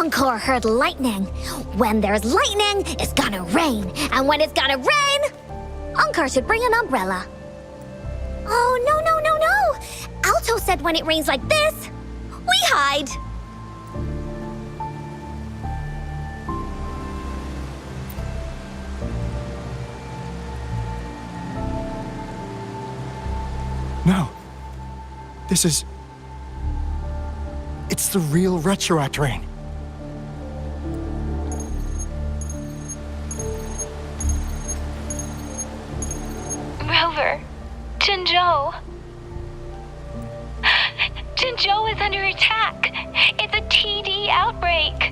Encore heard lightning. When there's lightning, it's gonna rain. And when it's gonna rain, Encore should bring an umbrella. Oh, no. Alto said when it rains like this, we hide. No. It's the real Retroact rain. Rover, Jinzhou. Jinzhou is under attack. It's a TD outbreak.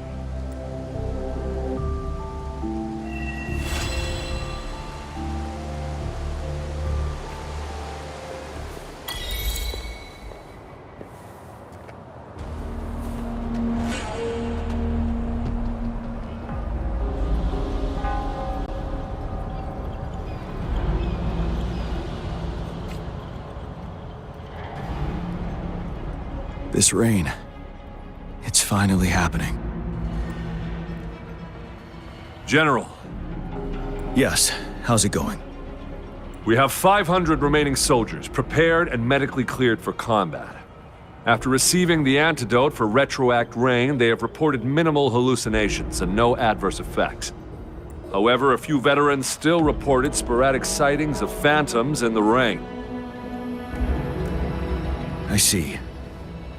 This rain, it's finally happening. General, Yes, how's it going? we have 500 remaining soldiers prepared and medically cleared for combat. After receiving the antidote for Retroact rain, they have reported minimal hallucinations and no adverse effects. However, a few veterans still reported sporadic sightings of phantoms in the rain. I see.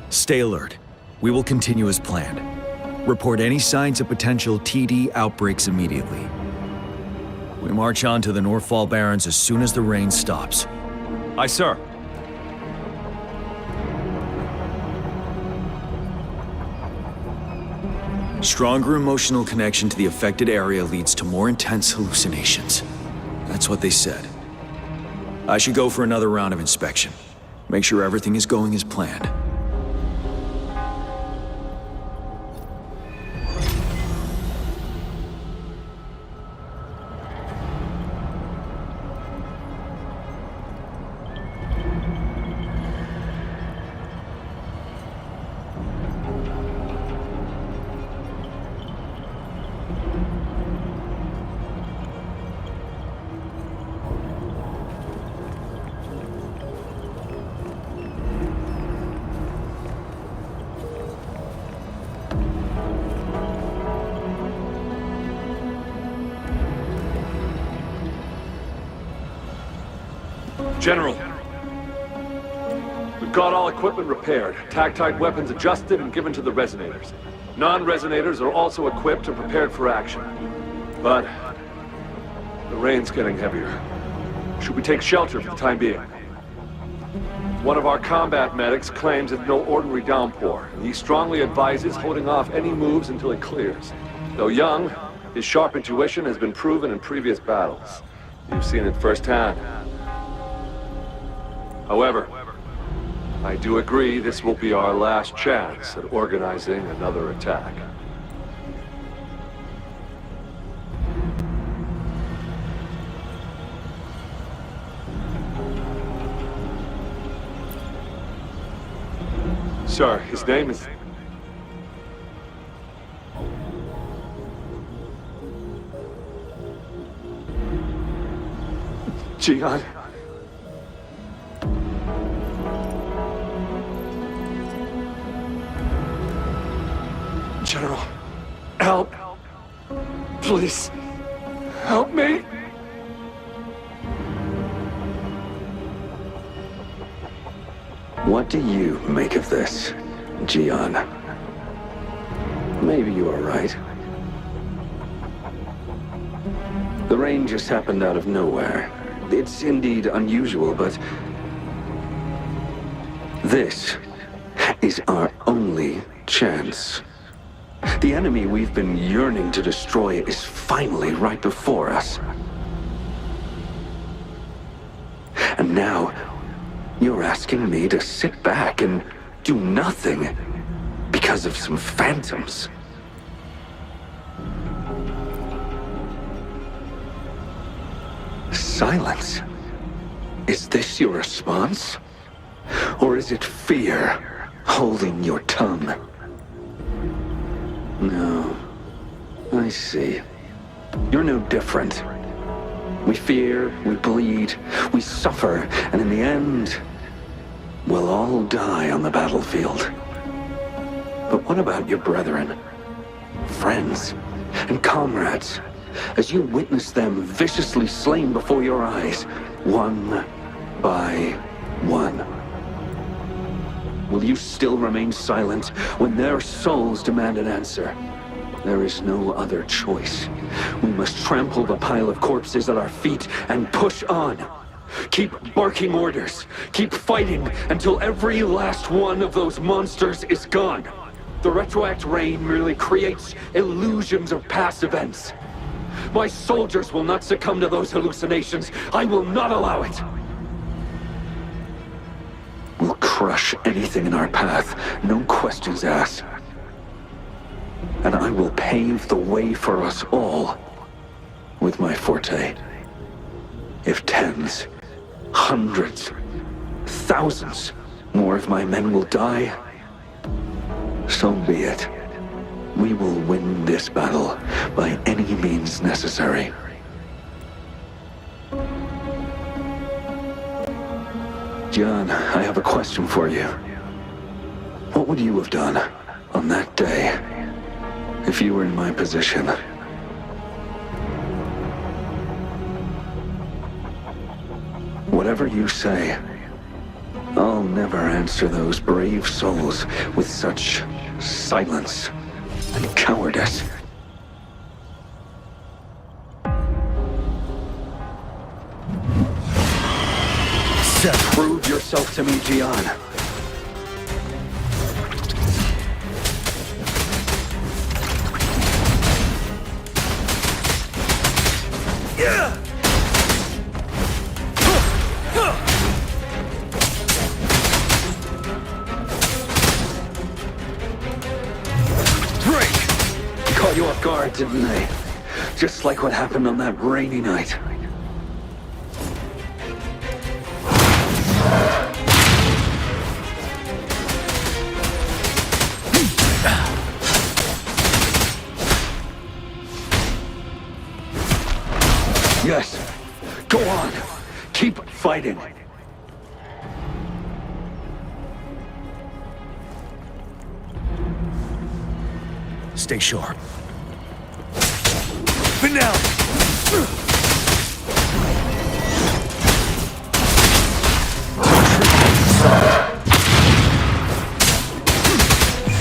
Stay alert. We will continue as planned. Report any signs of potential TD outbreaks immediately. We march on to the Northfall Barrens as soon as the rain stops. Aye, sir. Stronger emotional connection to the affected area leads to more intense hallucinations. That's what they said. I should go for another round of inspection. Make sure everything is going as planned. General, we've got all equipment repaired, tactite weapons adjusted and given to the resonators. Non-resonators are also equipped and prepared for action. But the rain's getting heavier. Should we take shelter for the time being? One of our combat medics claims it's no ordinary downpour, and he strongly advises holding off any moves until it clears. Though young, his sharp intuition has been proven in previous battles. You've seen it firsthand. However, I do agree this will be our last chance at organizing another attack. Sir, his name is... Jian. General, help. Please, help me. What do you make of this, Jian? Maybe you are right. The rain just happened out of nowhere. It's indeed unusual, but this is our only chance. The enemy we've been yearning to destroy is finally right before us. And now, you're asking me to sit back and do nothing because of some phantoms. Silence. Is this your response? Or is it fear holding your tongue? No. I see. You're no different. We fear, we bleed, we suffer, and in the end, we'll all die on the battlefield. But what about your brethren, friends, and comrades, as you witness them viciously slain before your eyes, one by one? Will you still remain silent when their souls demand an answer? There is no other choice. We must trample the pile of corpses at our feet and push on. Keep barking orders. Keep fighting until every last one of those monsters is gone. The retroact rain merely creates illusions of past events. My soldiers will not succumb to those hallucinations. I will not allow it. We'll crush anything in our path, no questions asked. And I will pave the way for us all with my forte. If tens, hundreds, thousands more of my men will die, so be it. We will win this battle by any means necessary. John, I have a question for you. What would you have done on that day if you were in my position? Whatever you say, I'll never answer those brave souls with such silence and cowardice. Prove yourself to me, Gian. Caught you off guard, didn't they? Just like what happened on that rainy night. Yes. Go on. Keep fighting. Stay sharp. But now!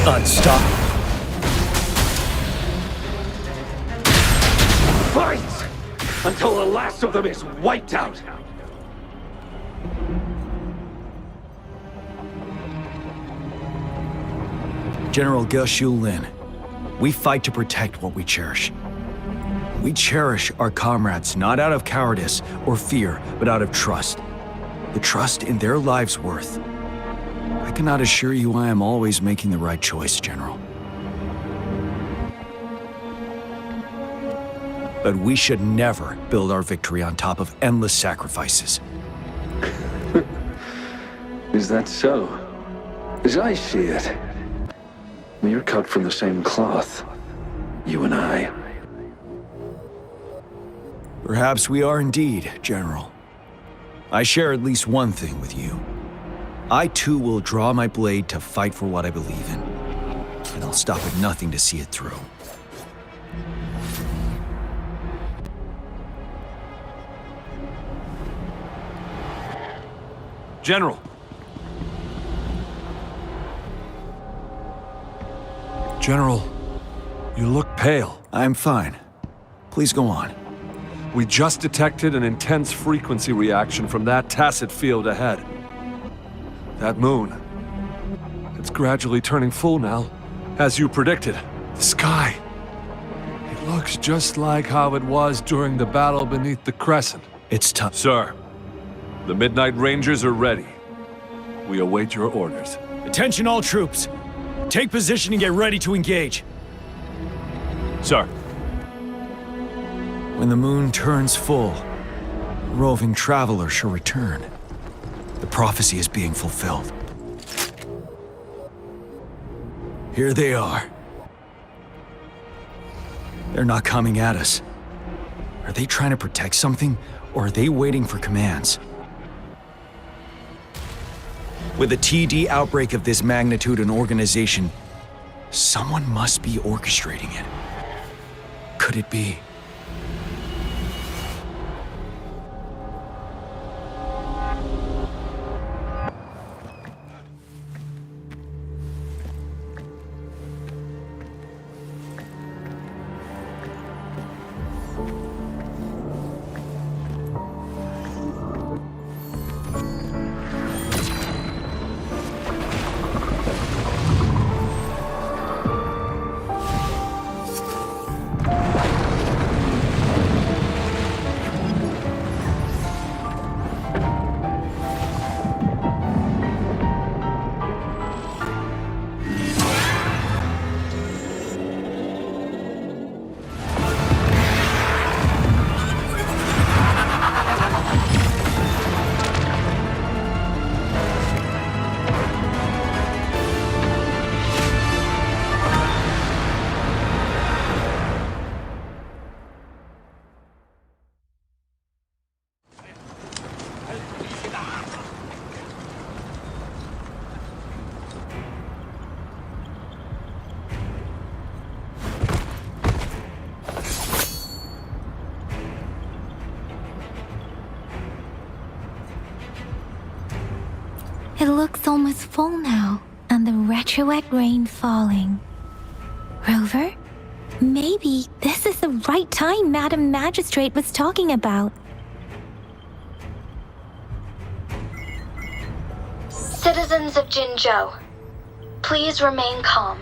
Unstoppable. Fight! Until the last of them is wiped out! General Ge Lin, we fight to protect what we cherish. We cherish our comrades not out of cowardice or fear, but out of trust. The trust in their lives' worth. I cannot assure you I am always making the right choice, General. But we should never build our victory on top of endless sacrifices. Is that so? As I see it, we're cut from the same cloth, you and I. Perhaps we are indeed, General. I share at least one thing with you. I too will draw my blade to fight for what I believe in. And I'll stop at nothing to see it through. General! General, you look pale. I'm fine. Please go on. We just detected an intense frequency reaction from that tacit field ahead. That moon. It's gradually turning full now, as you predicted. The sky. It looks just like how it was during the battle beneath the crescent. It's tough. Sir, the Midnight Rangers are ready. We await your orders. Attention all troops. Take position and get ready to engage. Sir. When the moon turns full, a roving traveler shall return. The prophecy is being fulfilled. Here they are. They're not coming at us. Are they trying to protect something, or are they waiting for commands? With a TD outbreak of this magnitude and organization, someone must be orchestrating it. Could it be? It looks almost full now, and the retroact rain falling. Rover? Maybe this is the right time Madam Magistrate was talking about. Citizens of Jinzhou, please remain calm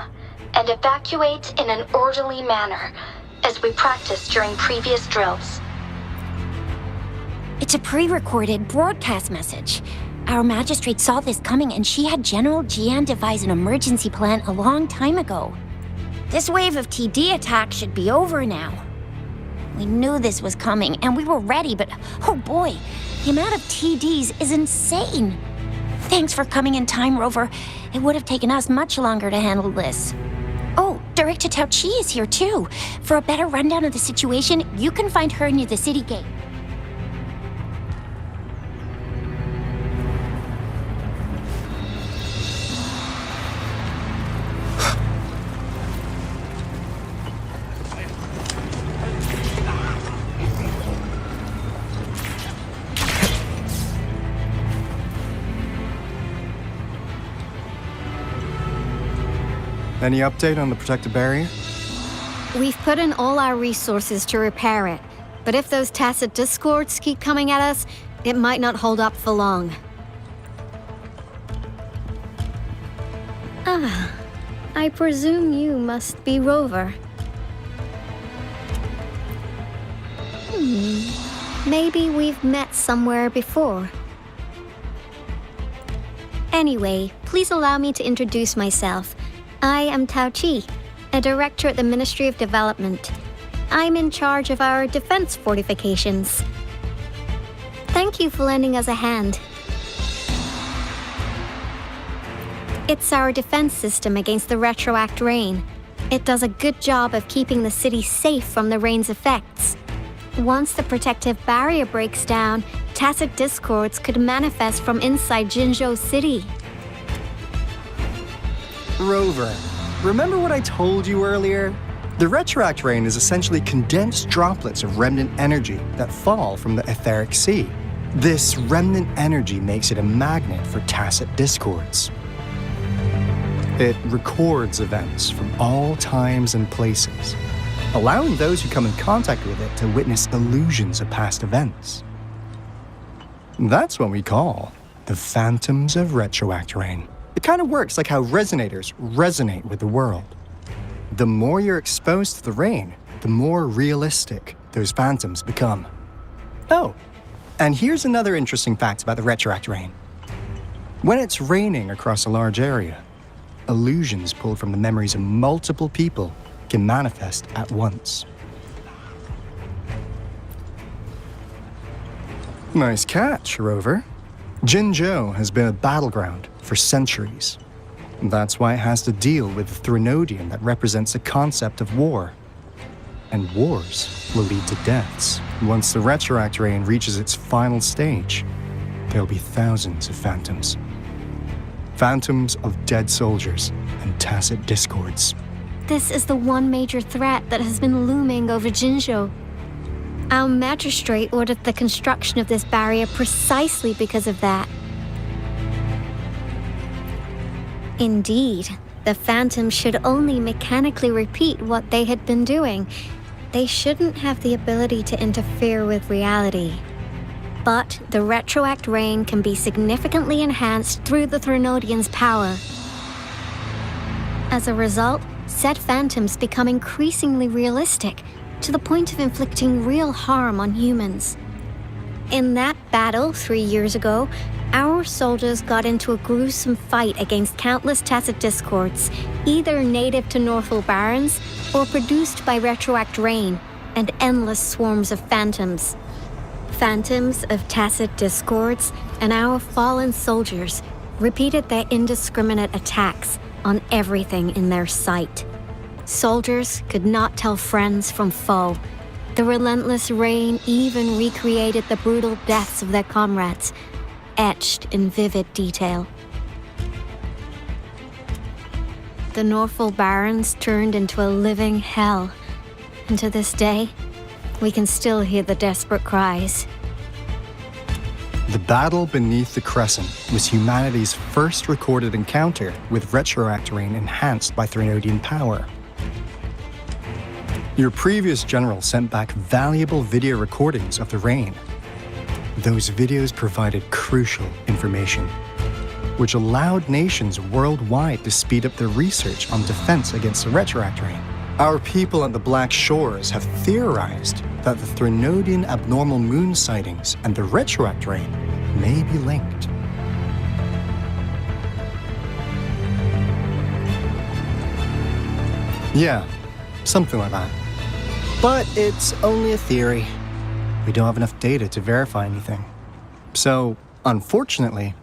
and evacuate in an orderly manner as we practiced during previous drills. It's a pre-recorded broadcast message. Our magistrate saw this coming and she had General Jian devise an emergency plan a long time ago. This wave of TD attacks should be over now. We knew this was coming and we were ready, but oh boy, the amount of TDs is insane. Thanks for coming in time, Rover. It would have taken us much longer to handle this. Oh, Director Tao Chi is here too. For a better rundown of the situation, you can find her near the city gate. Any update on the protective barrier? We've put in all our resources to repair it, but if those tacit discords keep coming at us, it might not hold up for long. Ah, I presume you must be Rover. Maybe we've met somewhere before. Anyway, please allow me to introduce myself. I am Tao Chi, a director at the Ministry of Development. I'm in charge of our defense fortifications. Thank you for lending us a hand. It's our defense system against the retroact rain. It does a good job of keeping the city safe from the rain's effects. Once the protective barrier breaks down, tacit discords could manifest from inside Jinzhou City. Rover, remember what I told you earlier? The retroact rain is essentially condensed droplets of remnant energy that fall from the etheric sea. This remnant energy makes it a magnet for tacit discords. It records events from all times and places, allowing those who come in contact with it to witness illusions of past events. That's what we call the phantoms of retroact rain. It kind of works like how resonators resonate with the world. The more you're exposed to the rain, the more realistic those phantoms become. Oh, and here's another interesting fact about the retroact rain. When it's raining across a large area, illusions pulled from the memories of multiple people can manifest at once. Nice catch, Rover. Jinzhou has been a battleground for centuries. That's why it has to deal with the Threnodium that represents the concept of war. and wars will lead to deaths. Once the Retroact Rain reaches its final stage, there'll be thousands of phantoms. Phantoms of dead soldiers and tacit discords. This is the one major threat that has been looming over Jinzhou. Our magistrate ordered the construction of this barrier precisely because of that. Indeed, the phantoms should only mechanically repeat what they had been doing. They shouldn't have the ability to interfere with reality. But the Retroact Rain can be significantly enhanced through the Threnodian's power. As a result, said phantoms become increasingly realistic, to the point of inflicting real harm on humans. In that battle 3 years ago, our soldiers got into a gruesome fight against countless tacit discords, either native to Northwall Barrens or produced by Retroact Rain, and endless swarms of phantoms. Phantoms of tacit discords and our fallen soldiers repeated their indiscriminate attacks on everything in their sight. Soldiers could not tell friends from foe. The relentless rain even recreated the brutal deaths of their comrades, etched in vivid detail. The Northwall Barrens turned into a living hell, and to this day, we can still hear the desperate cries. The battle beneath the Crescent was humanity's first recorded encounter with Retroact Rain enhanced by Threnodian power. Your previous general sent back valuable video recordings of the rain. Those videos provided crucial information, which allowed nations worldwide to speed up their research on defense against the Retroact Rain. Our people at the Black Shores have theorized that the Threnodian abnormal moon sightings and the Retroact Rain may be linked. Yeah, something like that. But it's only a theory. We don't have enough data to verify anything. So, unfortunately,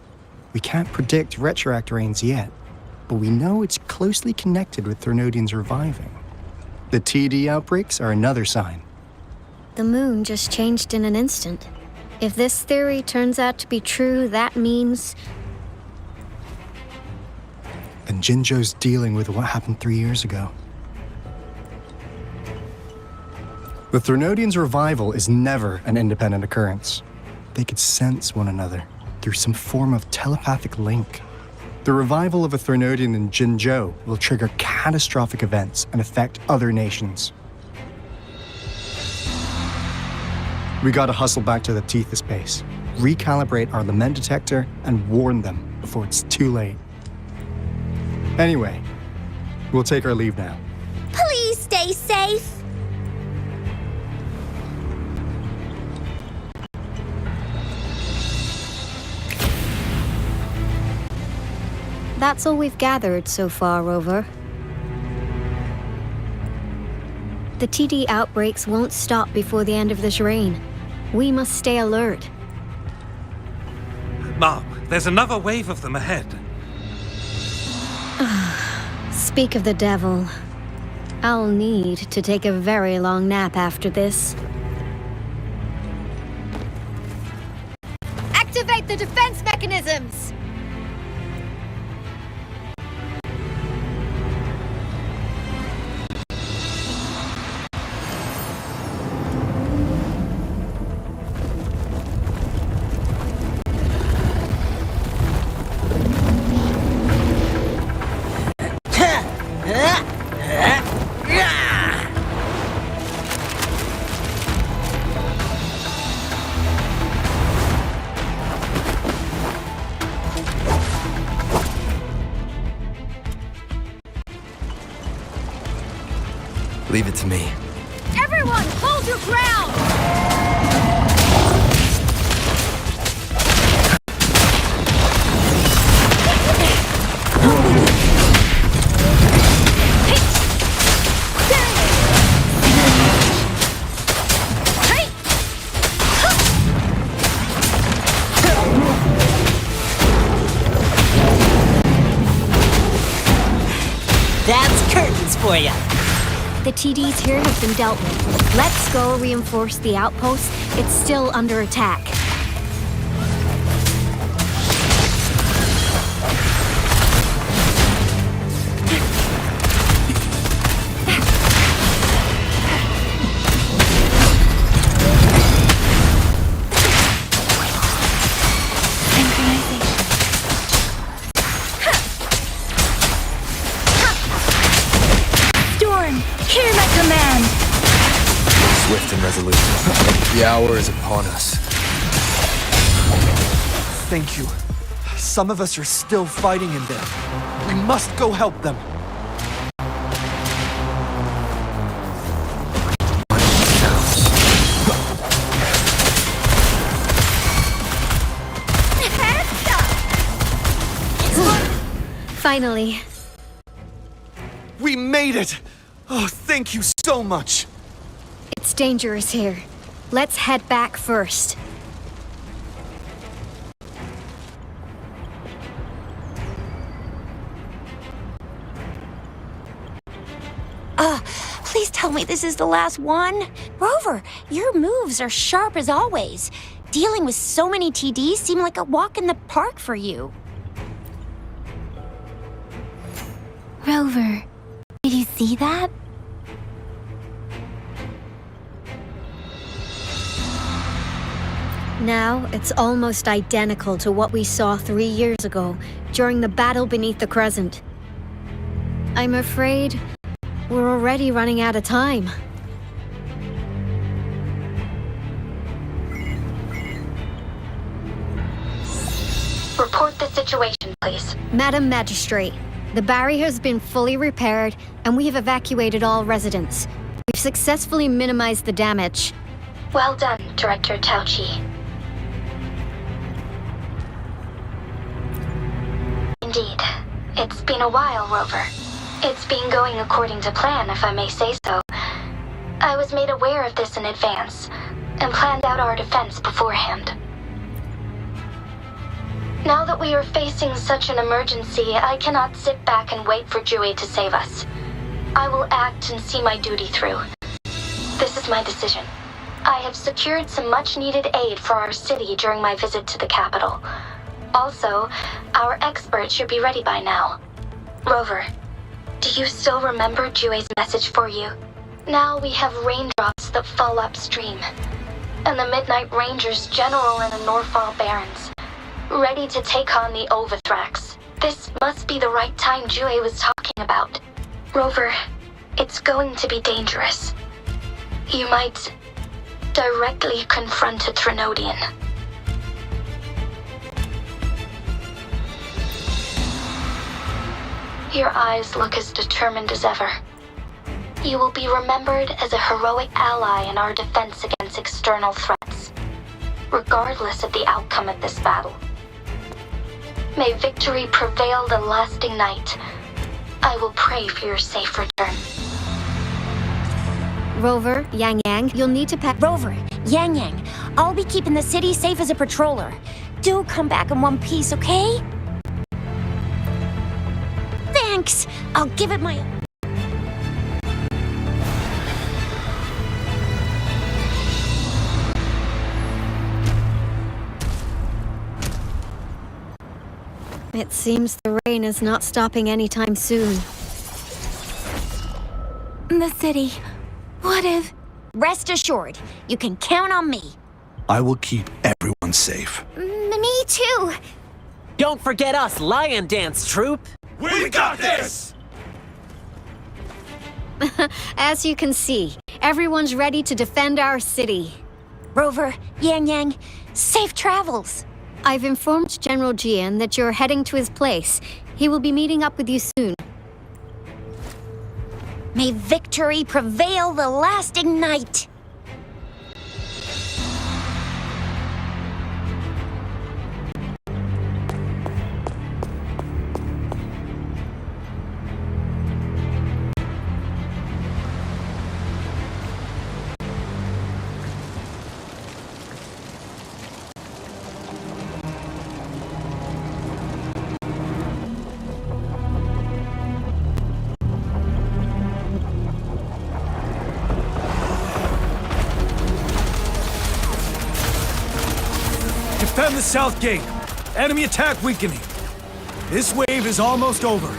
we can't predict Retroact Rains yet, but we know it's closely connected with Threnodians reviving. The TD outbreaks are another sign. The moon just changed in an instant. If this theory turns out to be true, that means... And Jinzhou's dealing with what happened 3 years ago. The Threnodians' revival is never an independent occurrence. They could sense one another through some form of telepathic link. The revival of a Threnodian in Jinzhou will trigger catastrophic events and affect other nations. We gotta hustle back to the Tethys base, recalibrate our lament detector, and warn them before it's too late. Anyway, we'll take our leave now. Please stay safe. That's all we've gathered so far, Rover. The TD outbreaks won't stop before the end of this rain. We must stay alert. Mom, there's another wave of them ahead. Speak of the devil. I'll need to take a very long nap after this. Activate the defense mechanisms! Leave it to me. Everyone, hold your ground! That's curtains for you. The TDs here have been dealt with. Let's go reinforce the outpost. It's still under attack. Hear my command! Swift and resolute. The hour is upon us. Thank you. Some of us are still fighting in there. We must go help them. Finally. We made it! Oh, thank you so much! It's dangerous here. Let's head back first. Please tell me this is the last one. Rover, your moves are sharp as always. Dealing with so many TDs seemed like a walk in the park for you. Rover, did you see that? Now, it's almost identical to what we saw 3 years ago, during the battle beneath the Crescent. I'm afraid we're already running out of time. Report the situation, please. Madam Magistrate, the barrier has been fully repaired, and we have evacuated all residents. We've successfully minimized the damage. Well done, Director Tauchi. Indeed. It's been a while, Rover. It's been going according to plan, if I may say so. I was made aware of this in advance, and planned out our defense beforehand. Now that we are facing such an emergency, I cannot sit back and wait for Jue to save us. I will act and see my duty through. This is my decision. I have secured some much-needed aid for our city during my visit to the capital. Also, our expert should be ready by now. Rover, do you still remember Jue's message for you? Now we have raindrops that fall upstream, and the Midnight Rangers General in the Norfall Barrens, ready to take on the Overthrax. This must be the right time Jue was talking about. Rover, it's going to be dangerous. You might directly confront a Trinodian. Your eyes look as determined as ever. You will be remembered as a heroic ally in our defense against external threats, regardless of the outcome of this battle. May victory prevail the lasting night. I will pray for your safe return. Rover, Yang Yang, you'll need to pack. Rover, Yang Yang, I'll be keeping the city safe as a patroller. Do come back in one piece, okay? Thanks! I'll give it my... It seems the rain is not stopping anytime soon. The city. What if... Rest assured, you can count on me. I will keep everyone safe. Me too. Don't forget us, Lion Dance Troop! We got this! As you can see, everyone's ready to defend our city. Rover, Yang Yang, safe travels. I've informed General Jian that you're heading to his place. He will be meeting up with you soon. May victory prevail the lasting night. Defend the south gate. Enemy attack weakening. This wave is almost over.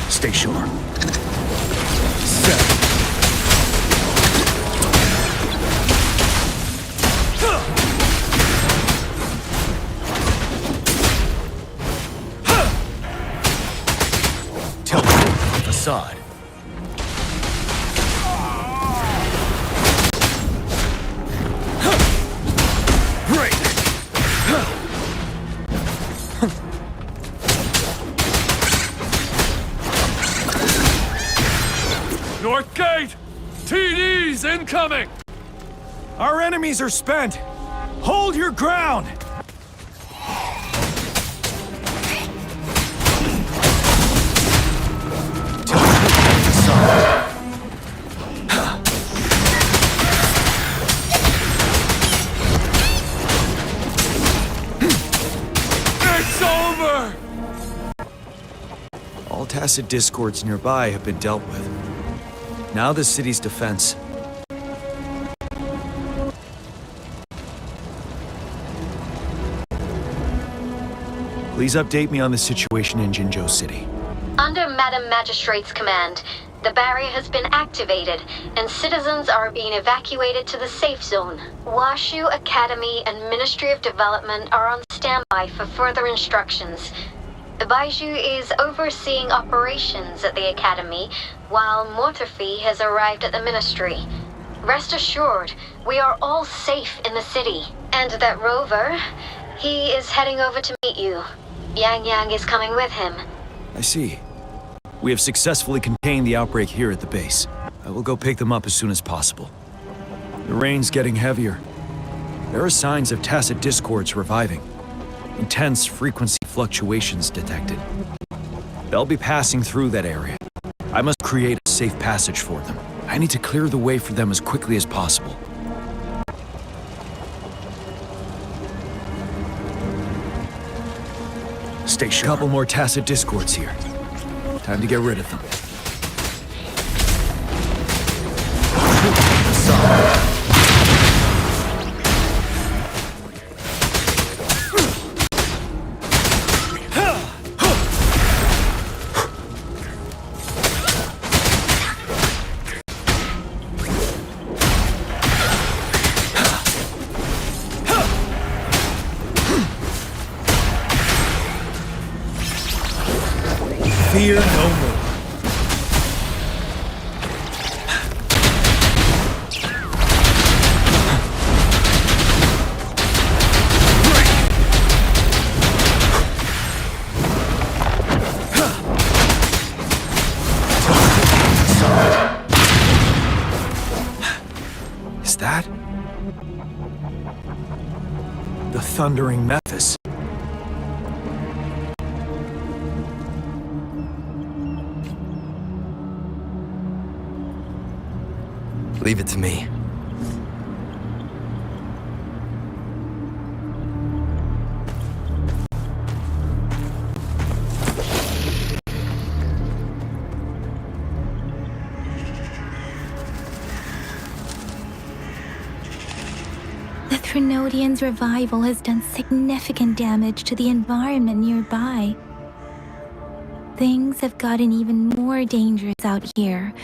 Stay sure. Set. Teleport facade. Break. North Gate! TDs incoming! Our enemies are spent. Hold your ground. It's over! All tacit discords nearby have been dealt with. Now the city's defense. Please update me on the situation in Jinzhou City. Under Madam Magistrate's command, the barrier has been activated, and citizens are being evacuated to the safe zone. Washu Academy and Ministry of Development are on standby for further instructions. Baiju is overseeing operations at the Academy, while Mortophy has arrived at the Ministry. Rest assured, we are all safe in the city. And that Rover, he is heading over to meet you. Yang Yang is coming with him. I see. We have successfully contained the outbreak here at the base. I will go pick them up as soon as possible. The rain's getting heavier. There are signs of tacit discords reviving. Intense frequency fluctuations detected. They'll be passing through that area. I must create a safe passage for them. I need to clear the way for them as quickly as possible. Stay sharp. Couple more tacit discords here. Time to get rid of them. Fear no more. Is that the thundering Memphis? Leave it to me. The Threnodians' revival has done significant damage to the environment nearby. Things have gotten even more dangerous out here.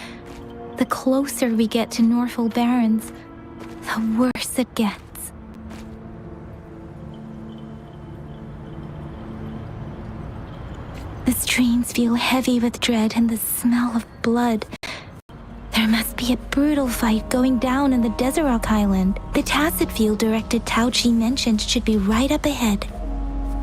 The closer we get to Norfall Barrens, the worse it gets. The streams feel heavy with dread and the smell of blood. There must be a brutal fight going down in the Desert Island. The tacit field directed Tao Chi mentioned should be right up ahead.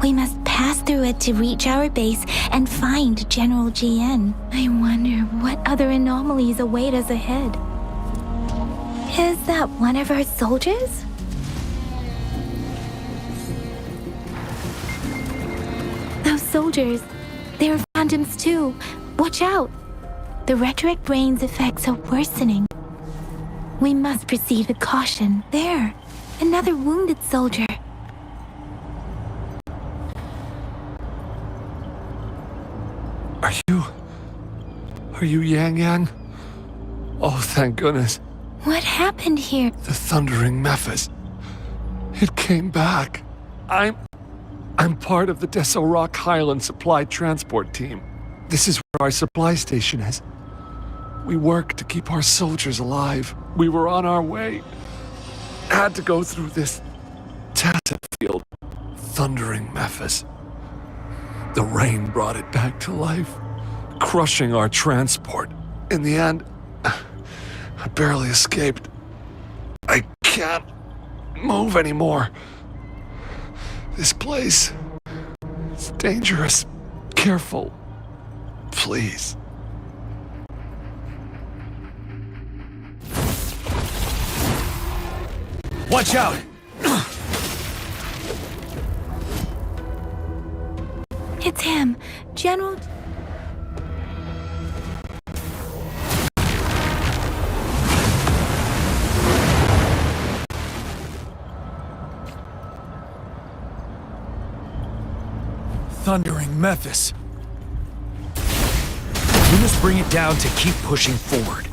We must pass through it to reach our base and find General GN. I wonder what other anomalies await us ahead. Is that one of our soldiers? Those soldiers, they're phantoms too. Watch out! The retroact rain's effects are worsening. We must proceed with caution. There, another wounded soldier. Are you Yang Yang? Oh, thank goodness. What happened here? The thundering Memphis. It came back. I'm part of the Deso Rock Highland Supply Transport Team. This is where our supply station is. We work to keep our soldiers alive. We were on our way. Had to go through this tacit field. Thundering Memphis. The rain brought it back to life, crushing our transport. In the end, I barely escaped. I can't move anymore. This place is dangerous. Careful. Please. Watch out! It's him, General. Thundering Memphis. We must bring it down to keep pushing forward.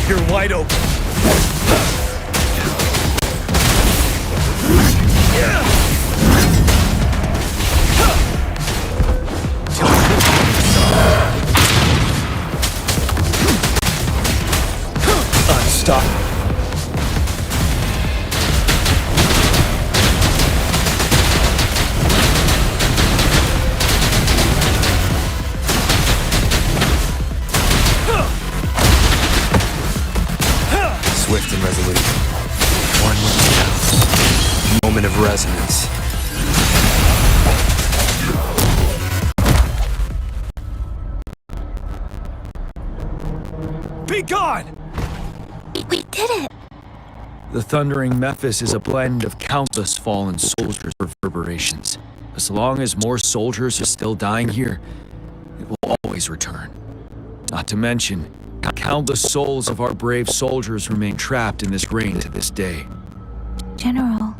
You're wide open. Unstoppable. Swift and resolute. One moment. Moment of resonance. Be gone! We did it! The Thundering Memphis is a blend of countless fallen soldiers' reverberations. As long as more soldiers are still dying here, it will always return. Not to mention, countless souls of our brave soldiers remain trapped in this rain to this day. General.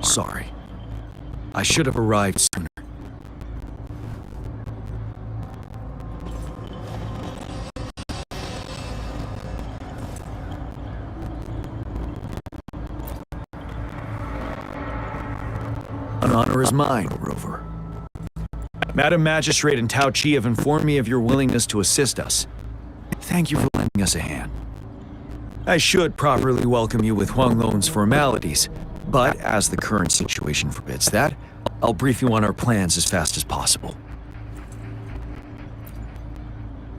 Sorry. I should have arrived sooner. An honor is mine, Rover. Madam Magistrate and Tao Chi have informed me of your willingness to assist us. Thank you for lending us a hand. I should properly welcome you with Huang Lon's formalities, but as the current situation forbids that, I'll brief you on our plans as fast as possible.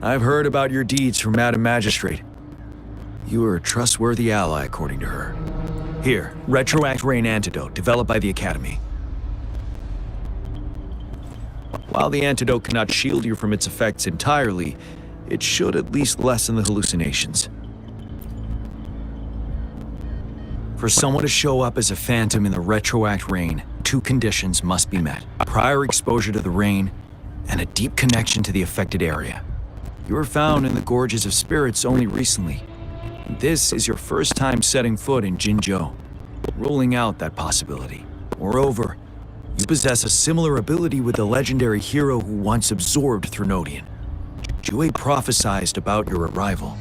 I've heard about your deeds from Madam Magistrate. You are a trustworthy ally, according to her. Here, Retroact Rain Antidote, developed by the Academy. While the antidote cannot shield you from its effects entirely, it should at least lessen the hallucinations. For someone to show up as a phantom in the Retroact Rain, two conditions must be met: prior exposure to the rain, and a deep connection to the affected area. You were found in the Gorges of Spirits only recently. This is your first time setting foot in Jinzhou, ruling out that possibility. Moreover, you possess a similar ability with the legendary hero who once absorbed Threnodian. Jue prophesied about your arrival.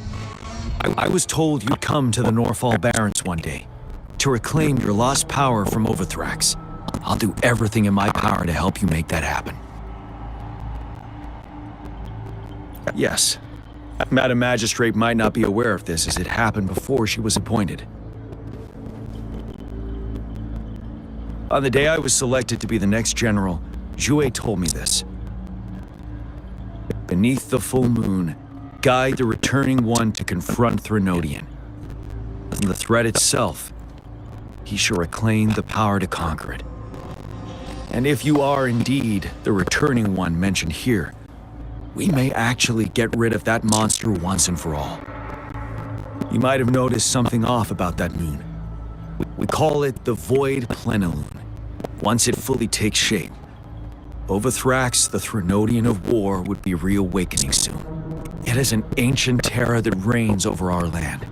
I was told you'd come to the Norfall Barrens one day, to reclaim your lost power from Overthrax. I'll do everything in my power to help you make that happen. Yes, Madam Magistrate might not be aware of this as it happened before she was appointed. On the day I was selected to be the next general, Jue told me this. Beneath the full moon, guide the returning one to confront Threnodian. In the threat itself, he shall reclaim the power to conquer it. And if you are indeed the returning one mentioned here, we may actually get rid of that monster once and for all. You might have noticed something off about that moon. We call it the Void Plenilune. Once it fully takes shape, Wuthering, the Threnodian of War, would be reawakening soon. It is an ancient terror that reigns over our land,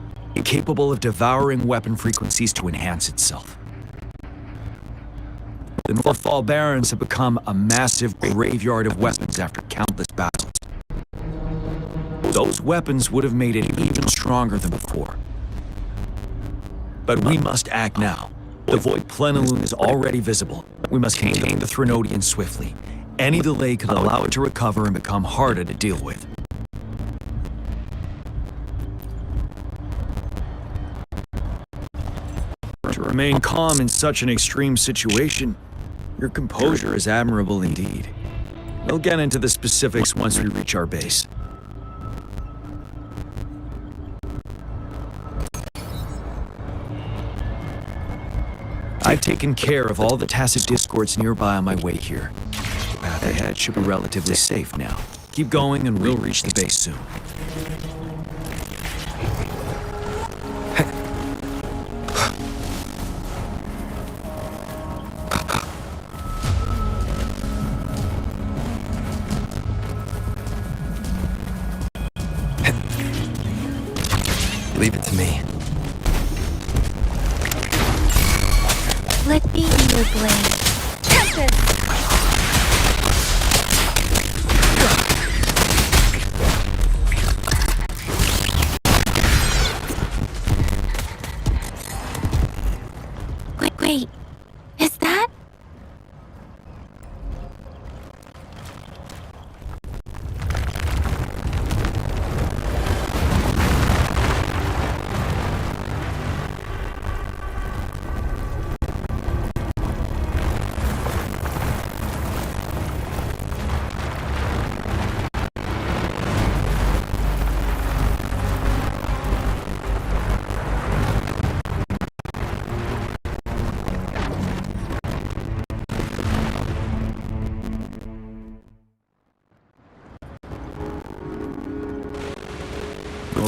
capable of devouring weapon frequencies to enhance itself. The Northfall Barrens have become a massive graveyard of weapons after countless battles. Those weapons would have made it even stronger than before. But we must act now. The Void Plenilune is already visible. We must contain the Threnodian swiftly. Any delay could allow it to recover and become harder to deal with. To remain calm in such an extreme situation, your composure is admirable indeed. We'll get into the specifics once we reach our base. I've taken care of all the tacit discords nearby on my way here. The path ahead should be relatively safe now. Keep going and we'll reach the base soon. Leave it to me. Let me be your blade. Tempest! Wait. Is that?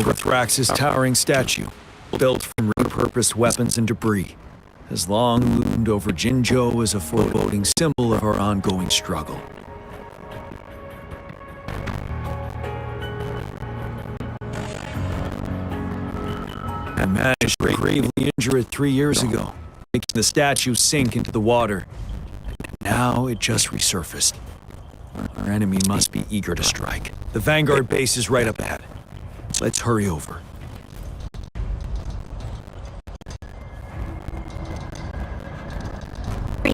Wuthring's towering statue, built from repurposed weapons and debris, has long loomed over Jinzhou as a foreboding symbol of our ongoing struggle. I managed to gravely injure it 3 years ago, making the statue sink into the water. Now it just resurfaced. Our enemy must be eager to strike. The Vanguard base is right up ahead. Let's hurry over.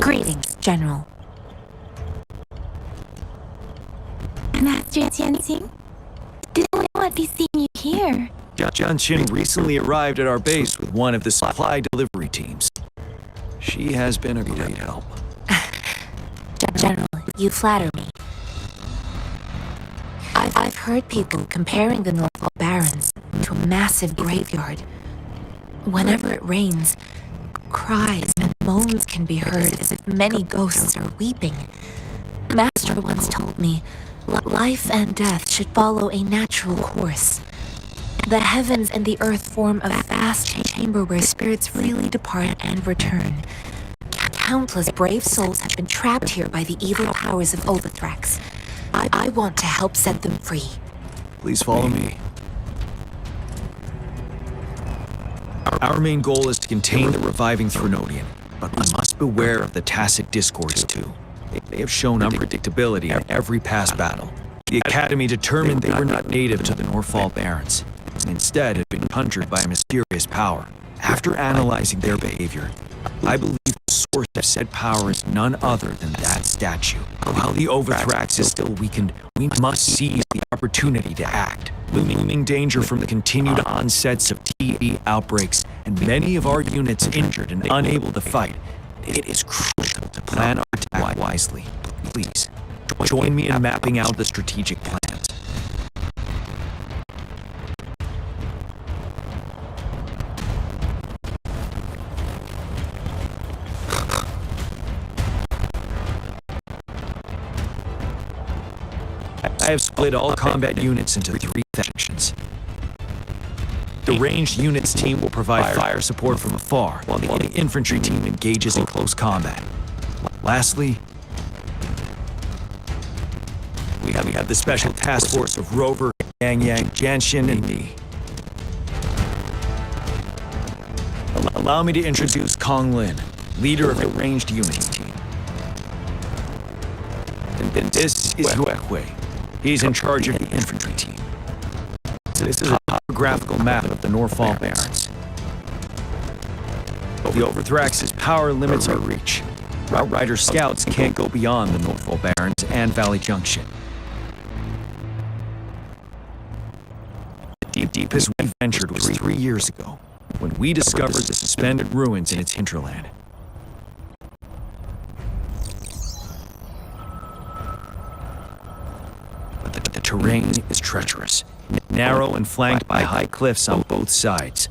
Greetings, General. Master Tianxing? Didn't want to be seeing you here. Jianqing recently arrived at our base with one of the supply delivery teams. She has been a great help. General, you flatter me. I've heard people comparing the Northfall Barrens to a massive graveyard. Whenever it rains, cries and moans can be heard as if many ghosts are weeping. Master once told me, life and death should follow a natural course. The heavens and the earth form a vast chamber where spirits freely depart and return. Countless brave souls have been trapped here by the evil powers of Wuthering. I want to help set them free. Please follow me. Our main goal is to contain the reviving Threnodian, but we must beware of the tacit discords too. They have shown unpredictability in every past battle. The Academy determined they were not native to the Northfall Barrens, and instead had been conjured by a mysterious power. After analyzing their behavior, I believe the source of said power is none other than that statue. While the Wuthering is still weakened, we must seize the opportunity to act. Looming danger from the continued onsets of TD outbreaks and many of our units injured and unable to fight. It is crucial to plan our attack wisely. Please, join me in mapping out the strategic plans. I have split all combat units into 3 sections. The ranged units team will provide fire support from afar, while the infantry team engages in close combat. Lastly, we have the special task force of Rover, Yang, Janshin, and me. Allow me to introduce Kong Lin, leader of the ranged units team. And this is Yuekhui. He's in charge of the infantry team. This is a topographical map of the Norfall Barrens. The Overthrax's power limits our reach. Outrider scouts can't go beyond the Norfall Barrens and Valley Junction. The deepest we ventured was 3 years ago, when we discovered the suspended ruins in its hinterland. But the terrain is treacherous, narrow and flanked by high cliffs on both sides,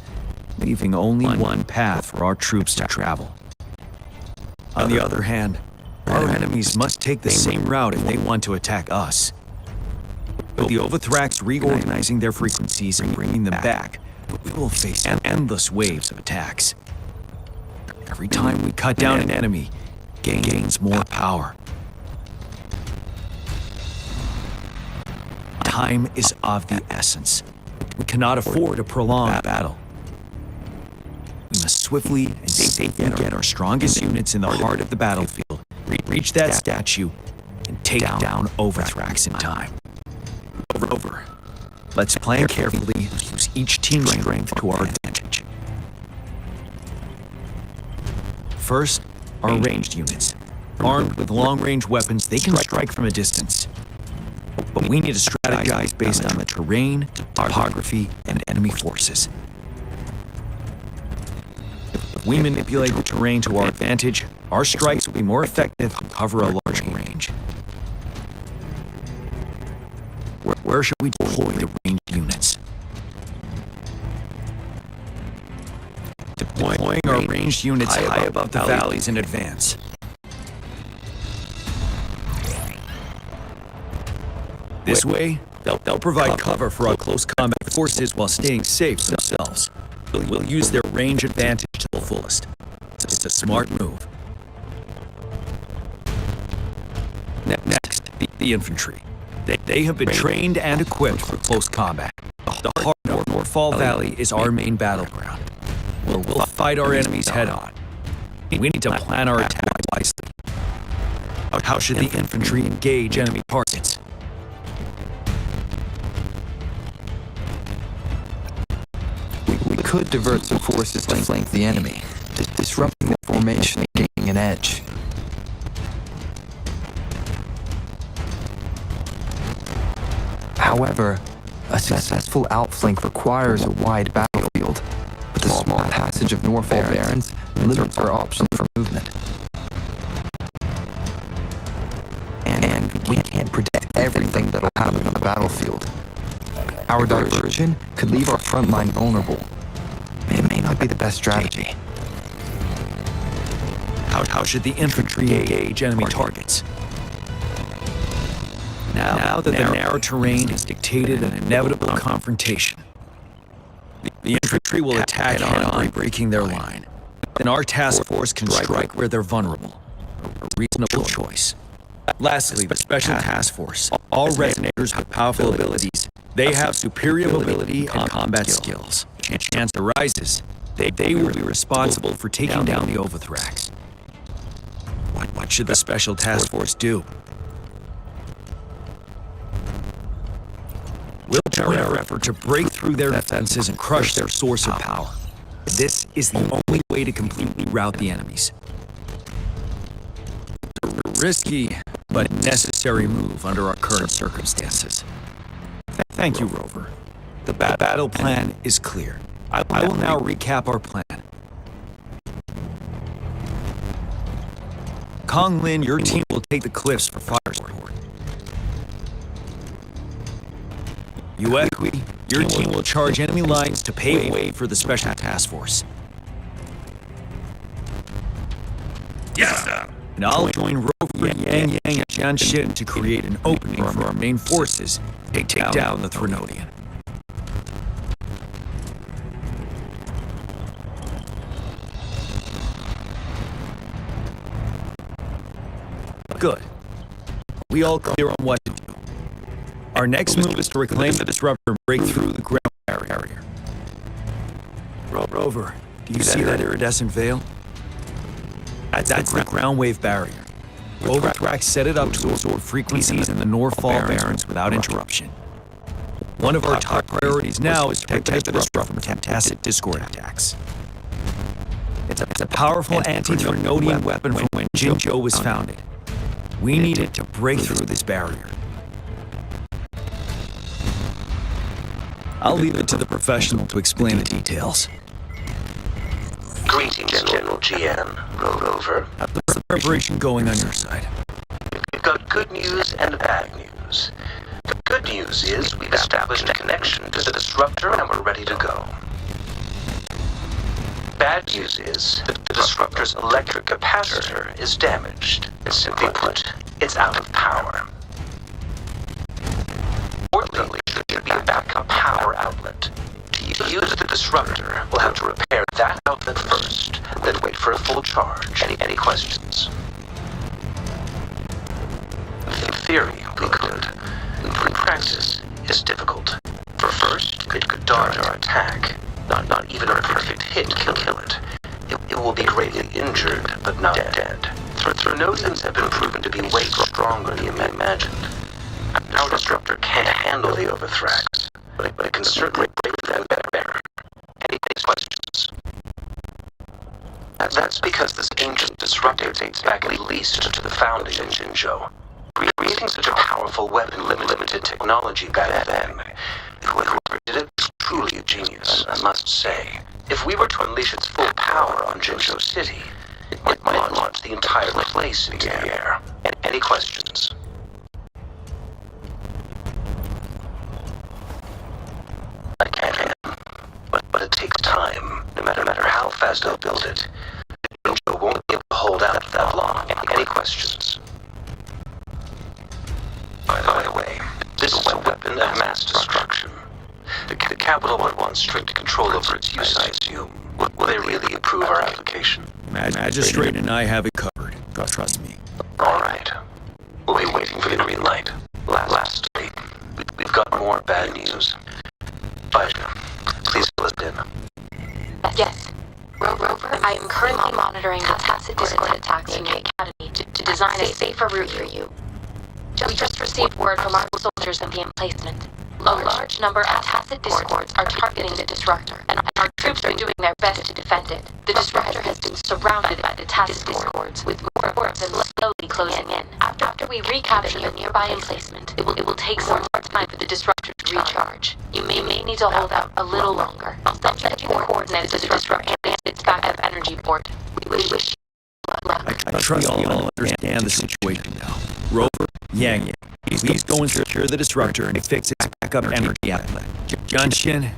leaving only one path for our troops to travel. On the other hand, our enemies must take the same route if they want to attack us. With the Overthrax reorganizing their frequencies and bringing them back, we will face endless waves of attacks. Every time we cut down an enemy, it gains more power. Time is of the essence. We cannot afford a prolonged battle. We must swiftly and safely get our strongest units in the heart of the battlefield, reach that statue, and take down Overthrax in time. Over. Let's plan carefully and use each team's strength to our advantage. First, our ranged units. Armed with long-range weapons, they can strike from a distance. But we need to strategize based on the terrain, topography, and enemy forces. If we manipulate the terrain to our advantage, our strikes will be more effective and cover a larger range. Where should we deploy the ranged units? Deploying our ranged units high above the valleys in advance. This way, they'll provide cover for our close combat forces while staying safe themselves. We'll use their range advantage to the fullest. It's a smart move. Next, the infantry. They have been trained and equipped for close combat. The heart of Norfall Valley is our main battleground. We'll fight our enemies head-on. We need to plan our attack wisely. How should the infantry engage enemy targets? We could divert some forces to flank the enemy, disrupting the formation and gaining an edge. However, a successful outflank requires a wide battlefield, but the small passage of Norfall Barrens limits our options for movement. And we can't predict everything that'll happen on the battlefield. Our diversion could leave our front line vulnerable. It may not be the best strategy. How should the infantry engage enemy targets? Now that the narrow terrain has dictated an inevitable confrontation, the infantry will attack head-on, breaking their line. Then our task force can strike where they're vulnerable. A reasonable choice. Lastly, the special task force. All resonators with powerful abilities. They have superior mobility and combat skills. Chance arises, they will be responsible for taking down the Overthrax. What should the special task force do? We'll turn our effort to break through their defenses and crush their source of power. This is the only way to completely rout the enemies. It's a risky, but necessary move under our current circumstances. Thank you, Rover. The battle plan is clear. I will now recap our plan. Kong Lin, your team will take the cliffs for fire support. Yuekhui, your team will charge enemy lines to pave way for the special task force. Yes, sir. And I'll join Rover, Yang, and Janshin to create an opening for our main forces to take down the Threnodian. Good. We all clear on what to do. Our next move is to reclaim the disruptor and break through the ground barrier. Rover, do you see that iridescent veil? That's the ground wave barrier. Overtrack set it up to absorb frequencies in the Northfall Barrens without interruption. One of our top priorities now is to protect the disruptor from tacit Discord attacks. It's a powerful anti-Vernodian weapon from when Jinzhou was founded. We need it to break through this barrier. I'll leave it to the professional to explain the details. Greetings, General GN. Rover. How's the preparation going on your side? We've got good news and bad news. The good news is we've established a connection to the disruptor and we're ready to go. Bad news is that the disruptor's electric capacitor is damaged. Simply put, it's out of power. Fortunately, there should be a backup power outlet. To use the disruptor, we'll have to repair that outlet first, then wait for a full charge. Any questions? In theory, we could. In practice, it's difficult. For first, it could dodge our attack. Not even a perfect hit can kill it. It will be greatly injured, but not dead. Vernodians have been proven to be way stronger than you imagined. Our disruptor can't handle the overthrax, but it can certainly break them better. Any questions? That's because this ancient disruptor dates back at least to the founding of Jinzhou. Creating such a powerful weapon limited technology back then. Whoever did it was truly a genius, I must say. If we were to unleash its full power on Jinzhou City, it might launch the entire place into the air. Any questions? I can, but it takes time. No matter how fast they'll build it, Jinzhou won't be able to hold out that long. Any questions? By the way, this is a weapon of mass destruction. The capital would want strict control over its use, I assume. Will they really approve our application? Magistrate and I have it covered. Trust me. All right. We'll be waiting for the green light. Lastly, we've got more bad news. Baja, please fill us in. Yes. Rover, I am currently monitoring the tacit Discord attacks in the Academy to design a safer route for you. We just received word from our soldiers in the emplacement. A large number of tacit discords are targeting the disruptor, and our troops are doing their best to defend it. The disruptor has been surrounded by the tacit discords, with more of them slowly closing in. After we recapture the nearby emplacement, it will take some more time for the disruptor to recharge. You may need to hold out a little longer. I'll send you the coordinates of the disruptor and its backup energy port. We wish you luck. I trust you all understand the situation now. Rover, Yang, please go and secure the disruptor and fix its backup energy outlet. Junshin,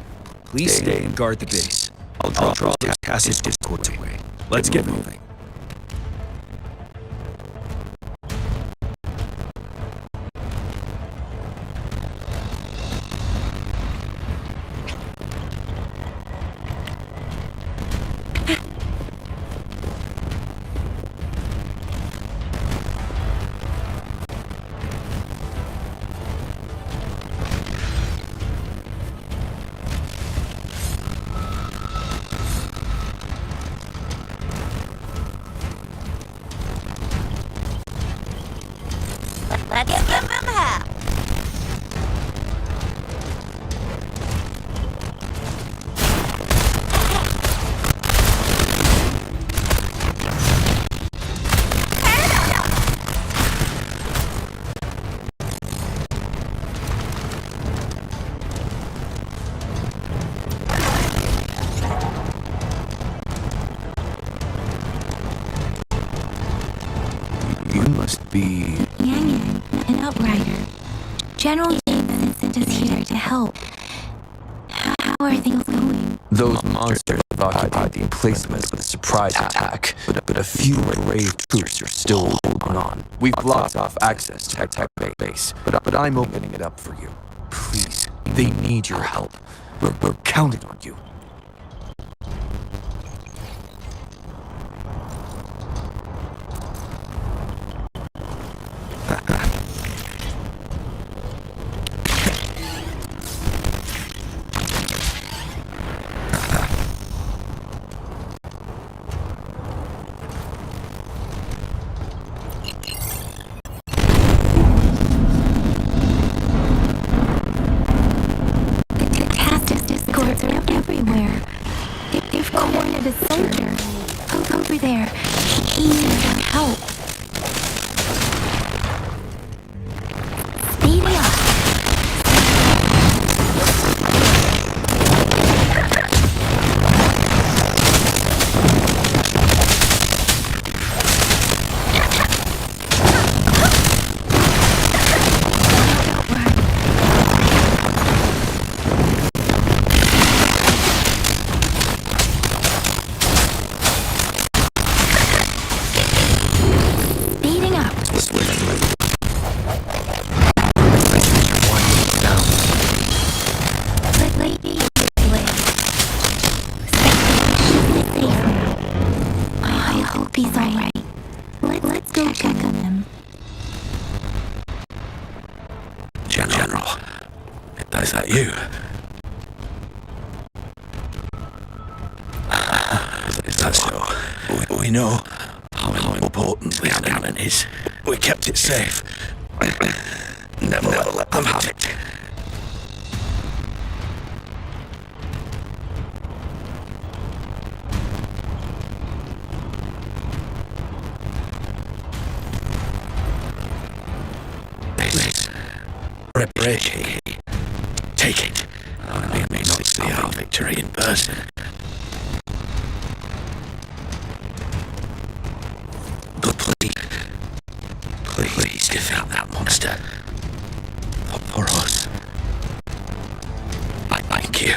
please stay and guard the base. I'll draw those tacit discords away. Let's get moving. Let's give them hell. You must be... Yang, an outrider. General Jameson sent us here to help. How are things going? Those monsters have occupied the emplacement with a surprise attack, but a few brave troops are still holding on. We've blocked off access to Tech Base, but I'm opening it up for you. Please, they need your help. We're counting on you. a soldier. Over there. He needs our help. Speed up. General, is that you? Is that so? We know how important this cannon is. We kept it safe. Never let them have it. Preparation. Take it. I may not see our victory in person. But please defeat that monster. For us. I thank you.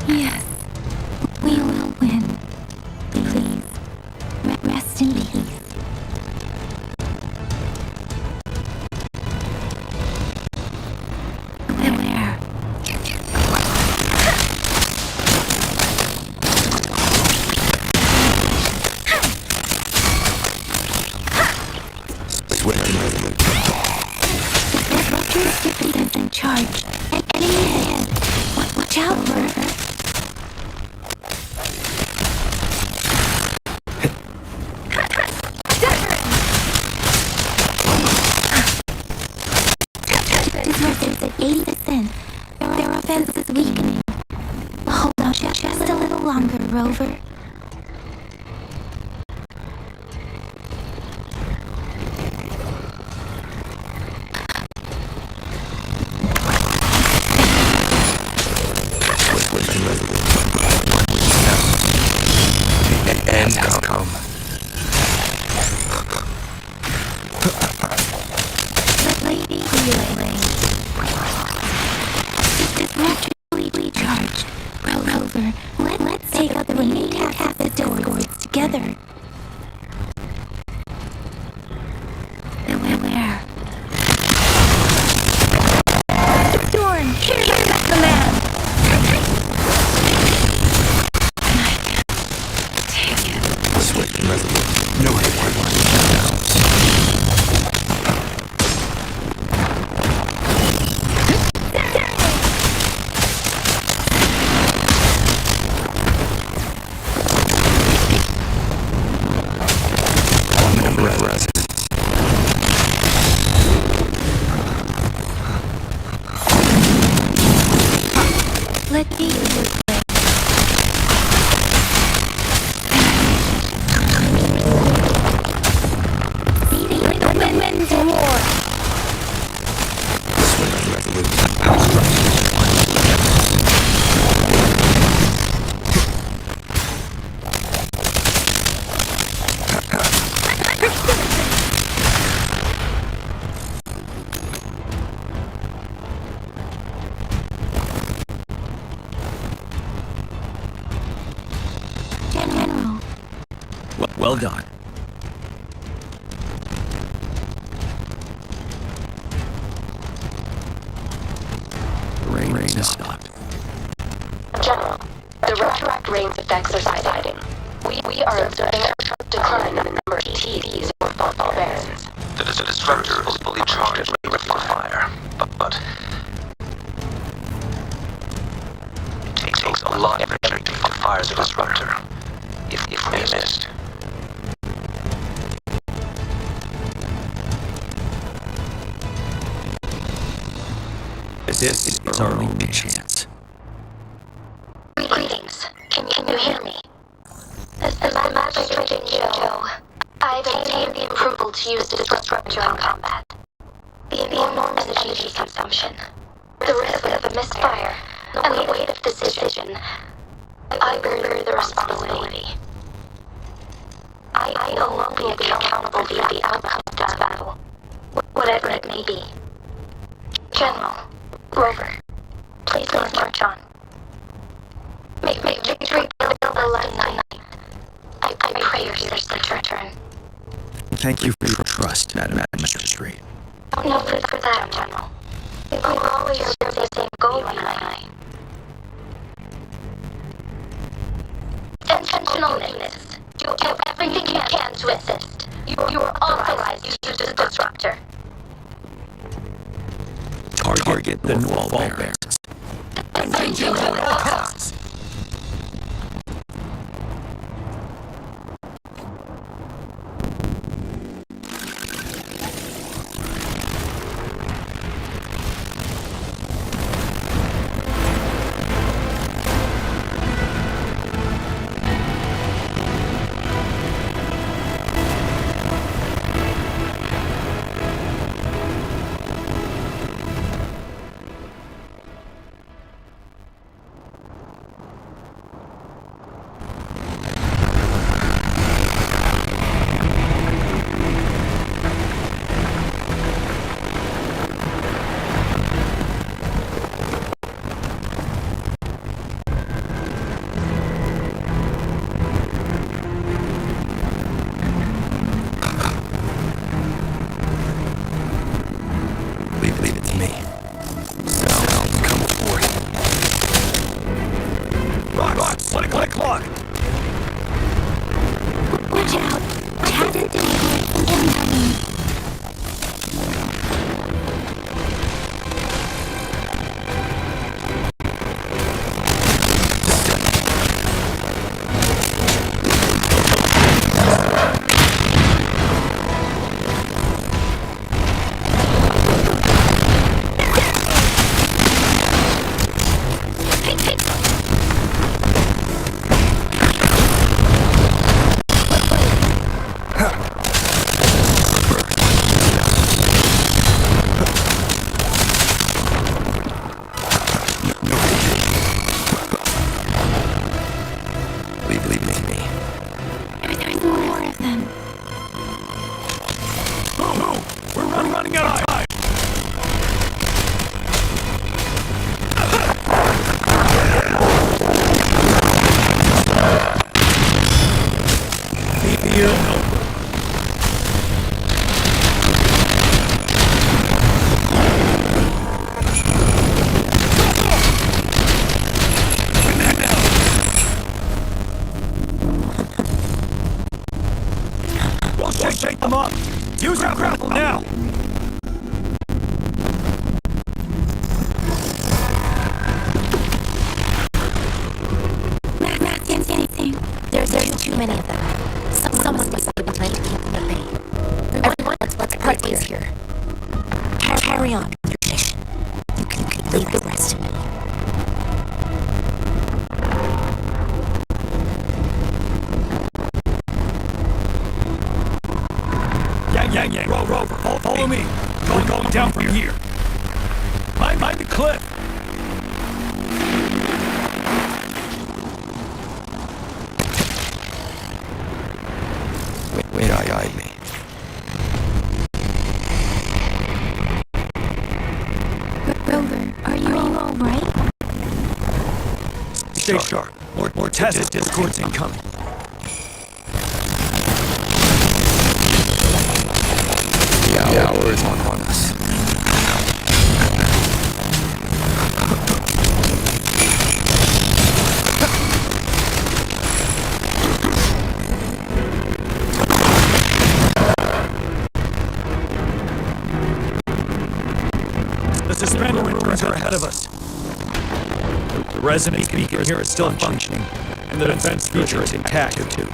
Yes, we will win. Please, rest in peace. Where? Disruptor's in charge. Enemy ahead. Watch out for her. Disruptors at 80%. Their offense is weakening. Hold on just a little longer, Rover. The end has come. Lady Relay. Disruptor charged. Rover, let's take out the remaining acid discords together. Where? Storm, here's the command. Take it. Swift and resolute. No hit now. Let me the winds roar. Swift and resolute. Well done. The rain has stopped. General, the retroact rain's effects are subsiding. We are observing a sharp decline in the number of TDs in Northfall Barrens. The disruptor is fully charged with fire, but it takes a lot of energy to fire the disruptor. if we missed. This is our only chance. Greetings. Can you hear me? As the magistrate in Joe, I've obtained the approval to use the disruptor in combat. The enormous energy consumption, the risk of a misfire, and the weight of decision. I bear the responsibility. I no longer will be accountable for the outcome of this battle, whatever it may be. General, Rover, please march on. Make victory build the light night. I pray your return. Thank you for your trust, Madam Magistrate. No need for that, General. We will always share the same goal, you and I. Intentional lateness. Do everything you can to assist. You are authorized to use the disruptor. Target the North Wall Bears. Defend you at all costs. Leave it to me. So, come forward. Rock, click. Watch out! Tacit incoming! Leave it to me. There's more of them. Oh, we're running out of time. Shake them up! Use your grapple now! Not anything. There's too many of them. Someone must be trying to keep them at bay. Everyone, let's part ways here. Carry on with your mission. You can leave the rest to me. Yang, Rover, follow me. We're going down from here. Mind the cliff. Wait, guide me. Rover, are you all right? Stay sharp. More tacit discords incoming. The hour is on us. The suspender windows are ahead of us. The resonance beacon here is still functioning. And the defense feature is intact, too.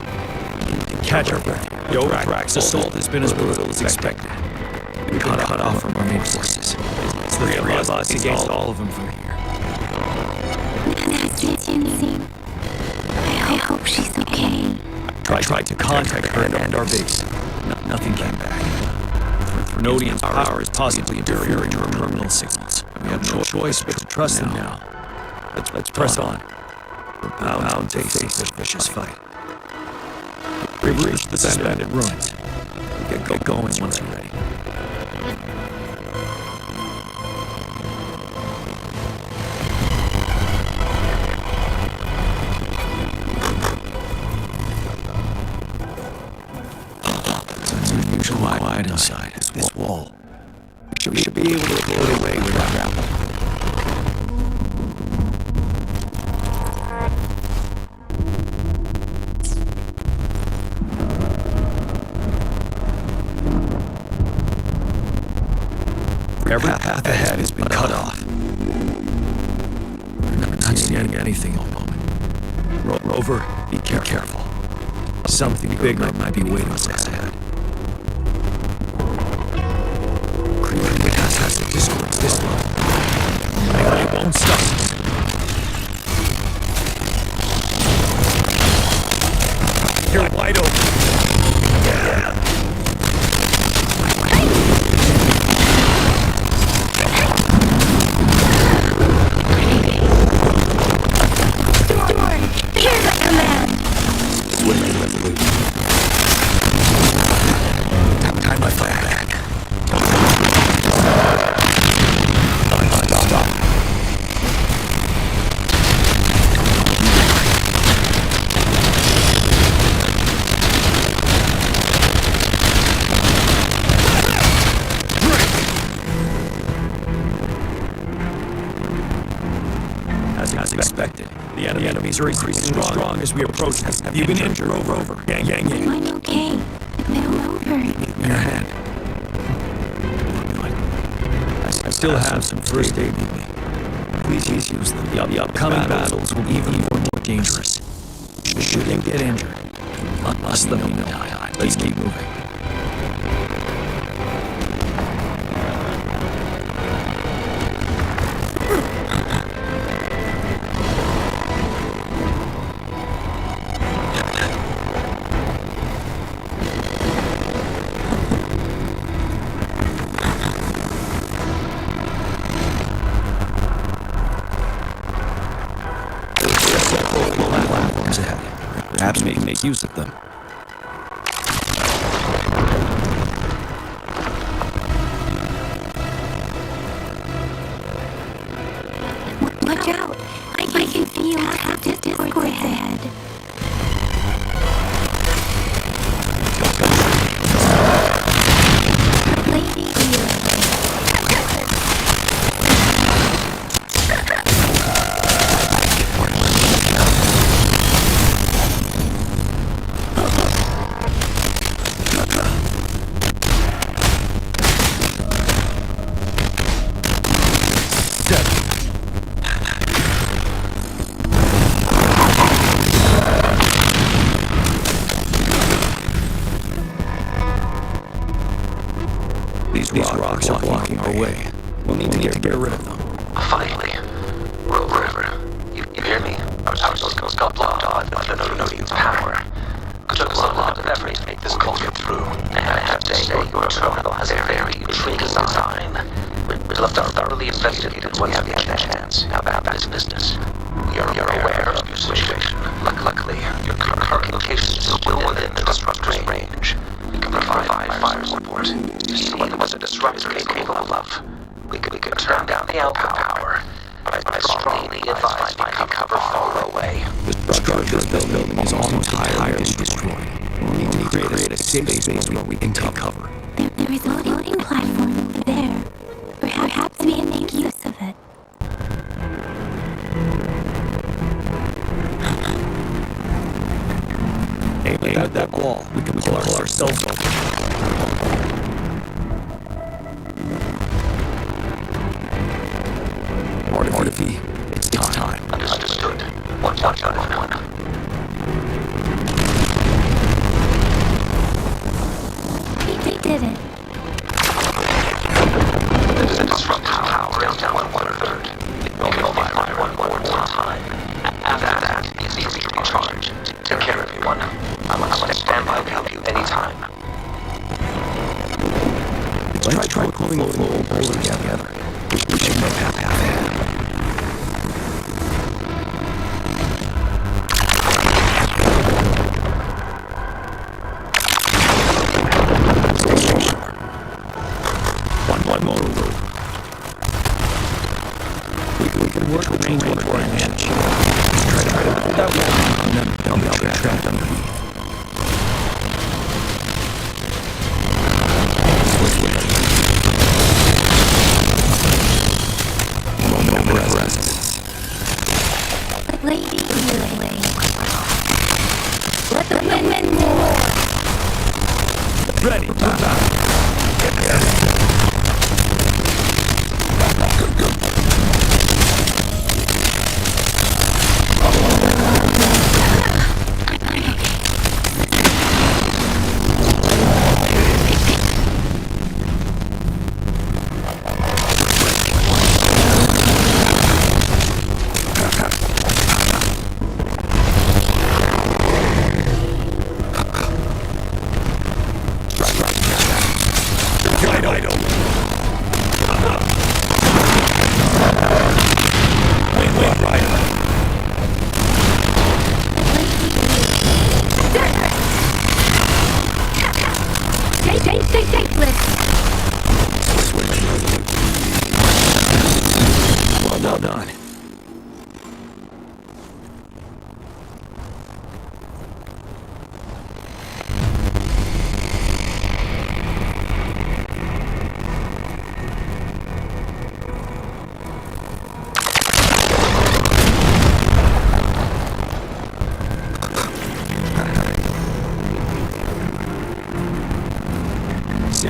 Catch our breath. The Ovrax assault has been as brutal as expected. We've been cut off from our main forces. It's the three of us against all of them from here. I hope she's okay. Tried to contact her and our base. Nothing came back. Nodian's power is possibly inferior to our terminal signals. We have no choice but to trust them now. Let's press on. We're bound to face a vicious fight. We've reached the suspended ruins. We'll get going once we're ready. It's unusually wide inside this wall. We should be able to float away without grappling. Every path ahead has been cut off. We're not seeing anything at the moment. Rover, be careful. Something big might be waiting for us ahead. It has to discourse this low. It won't stop us. You're wide open. Yeah. Here's a command. Swimming resolute. Time to fire back. Stop. As expected, the enemies are increasing strong as we approach. Have you been injured, Rover? Yang. I'm okay. They're over. Give me your hand. I still have some first aid with me. Please use them. The upcoming battles will be even more dangerous. Should you get injured, let me know. Let's keep moving. Perhaps we can make use of them. Watch out! I can feel active discord ahead. Lady These rocks are blocking our way. We'll need to get rid of them. Finally. Rover, you hear me? Our signals got blocked on by the Nodian's power. It took us a lot of effort to make this call get through. And I have to say, your terminal has a very intriguing design. We left our thoroughly investigated what have you had a chance. Now back to business. We are aware of your situation. Luckily, your current location is still within the disruptor's range. We can provide fire support. This is what the disruptor is capable of. We could turn down the output power. I strongly advise finding cover far away. The structure of this building is almost entirely destroyed. We need to create a safe space where we can take cover. There is a loading platform over there. Perhaps we can make use of it. Aim at that wall. We can pull ourselves over. Mortify, it's time. Understood. Watch out, everyone. charge. Take care, everyone. I'm on standby to help you anytime. Let's try pulling the flow together. We should make that happen. One more loop. We can work the range to our advantage. Try to pull that one, and then they'll get trapped underneath. Moment of rest. Lady, let the wind roar. Ready. Well done.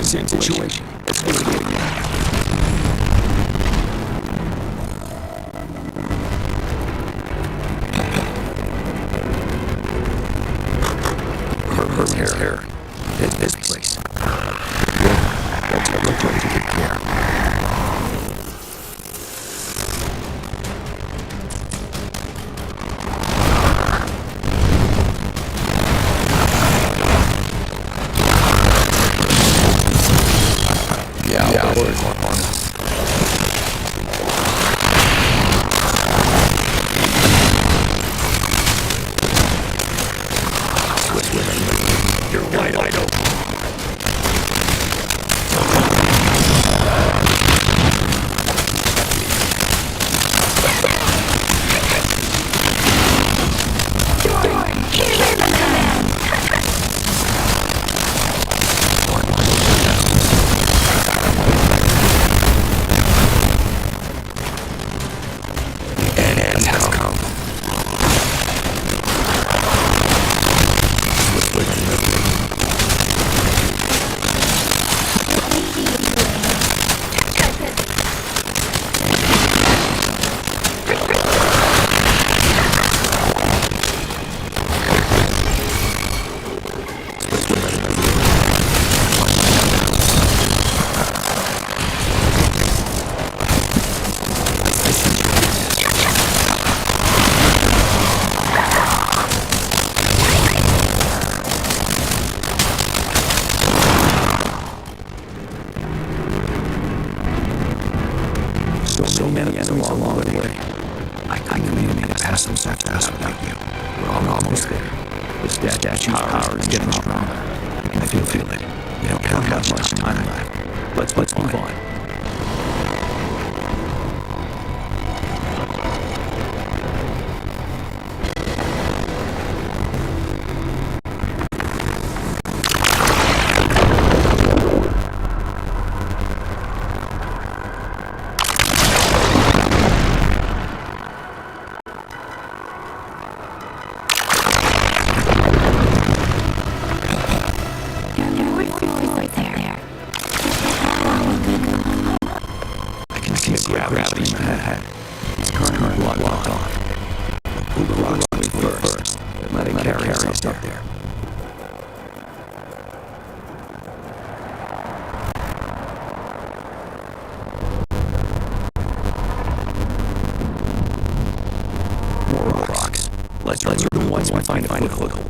Same situation. Let's do it again. Her hair. This place. Let's go to get care. Yeah, you're wide open. So many enemies along the way. I couldn't even pass them so fast without you. We're almost there. The statue's power is getting stronger. I can feel it. We don't have much time left. Let's move on. Gravity in my head. It's currently locked on. Pull the rocks away first, and let it carry us up there. More rocks. Let's return the ones we find a foothold.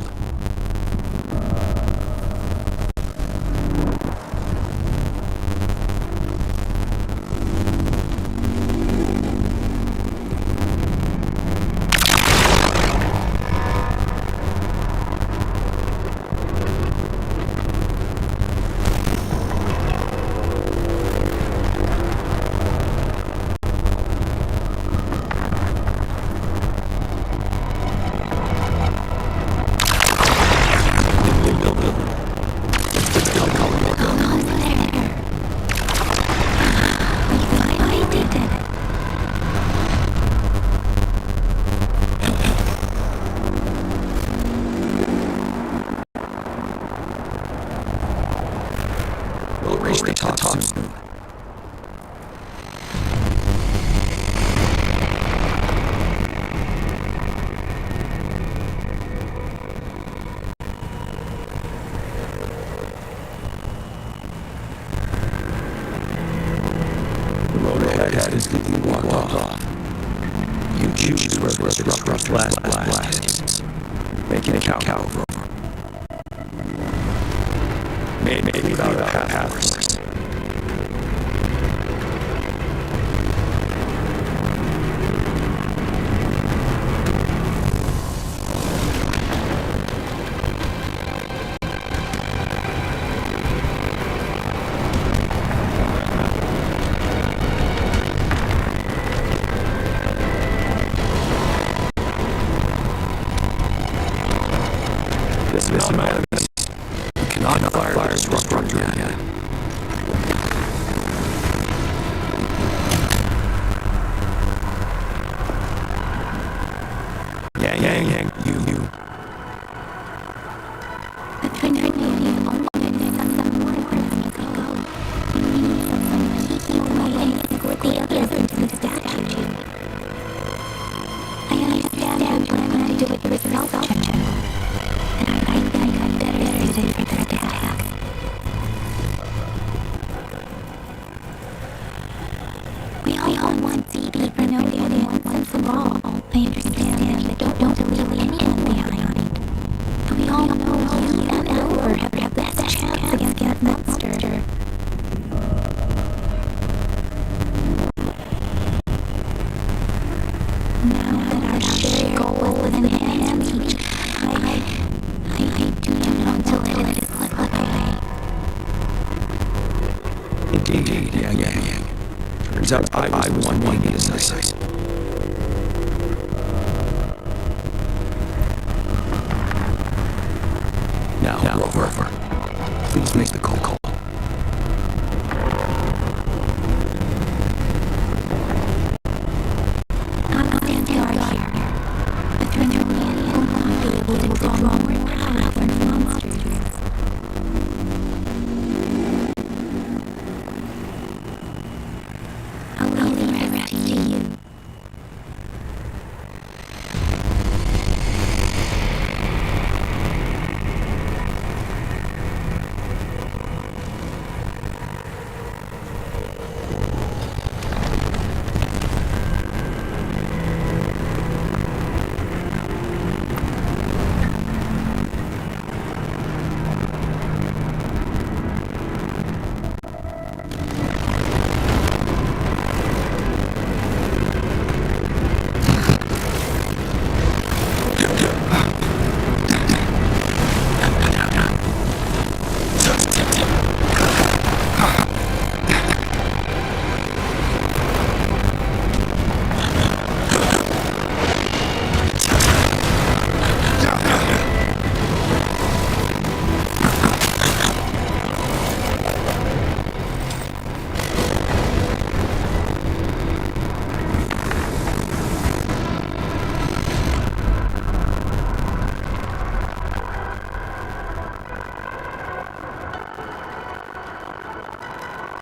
The top soon. The road ahead is completely blocked off. You choose where the disruptor's last blast is. Make it count, Rover. Maybe without a path force. This is my enemies. We cannot fire the disruptor again. Yang, you. Indeed, yeah. Turns out I was one way to decide. Now, Rover, please make the call.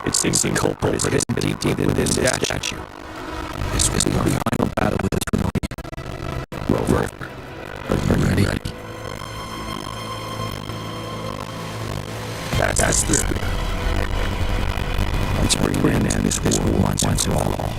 It seems the culprit is deep within this statue. This was the final battle with the Trinity. Rover, are you ready? That's the spirit. Let's bring an end to this war once and for all.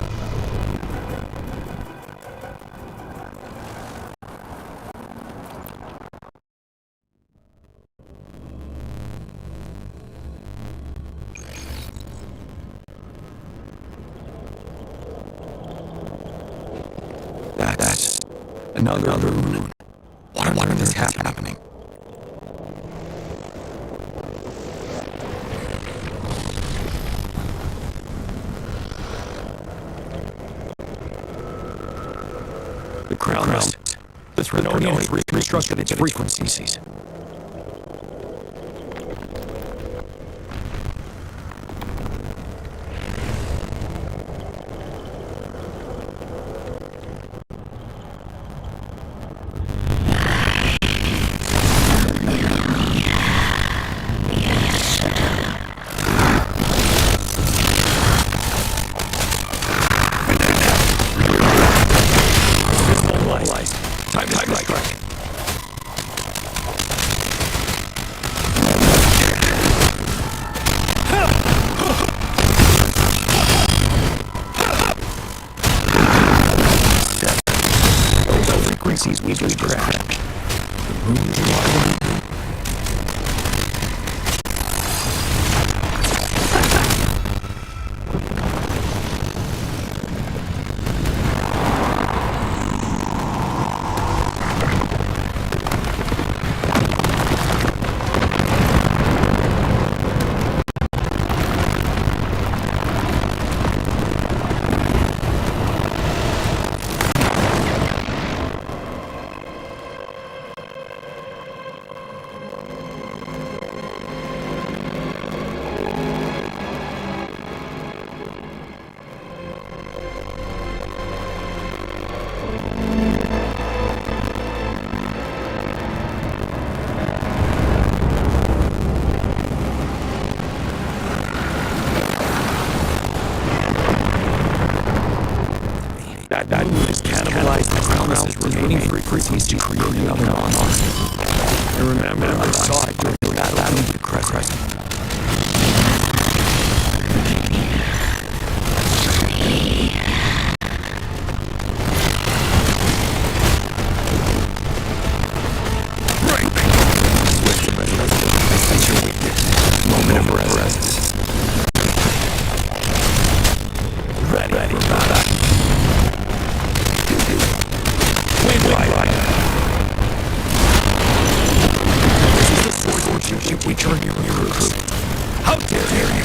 Another moon. What on earth is happening? The crown must. The Throne has reconstructed its frequencies. Time to strike. Those frequencies we just crashed. The moon is alive. That moon has cannibalized the crown's remaining frequencies to create another monarch. I remember I saw it during the battle of the Crescent. Switch to resistance. I sense your weakness. Moment of resistance. Ready for battle. This is the swordsmanship we turn your recruit. How dare you?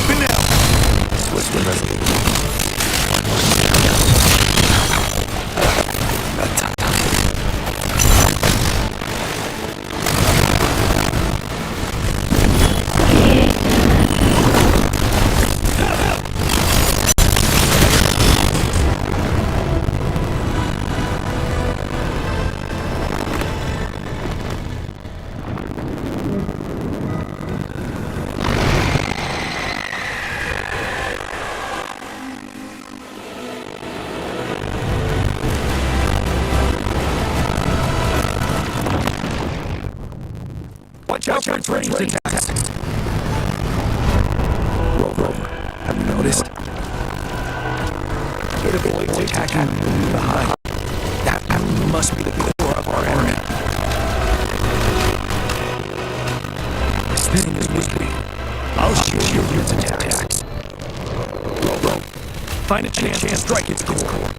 But now, switch the resolute. Watch out for ranged attacks. Rover, have you noticed? It's attacking the moon behind. That moon must be the core of our enemy. Spinning is weakly. I'll shield its attacks. Rover, find a chance to strike its core.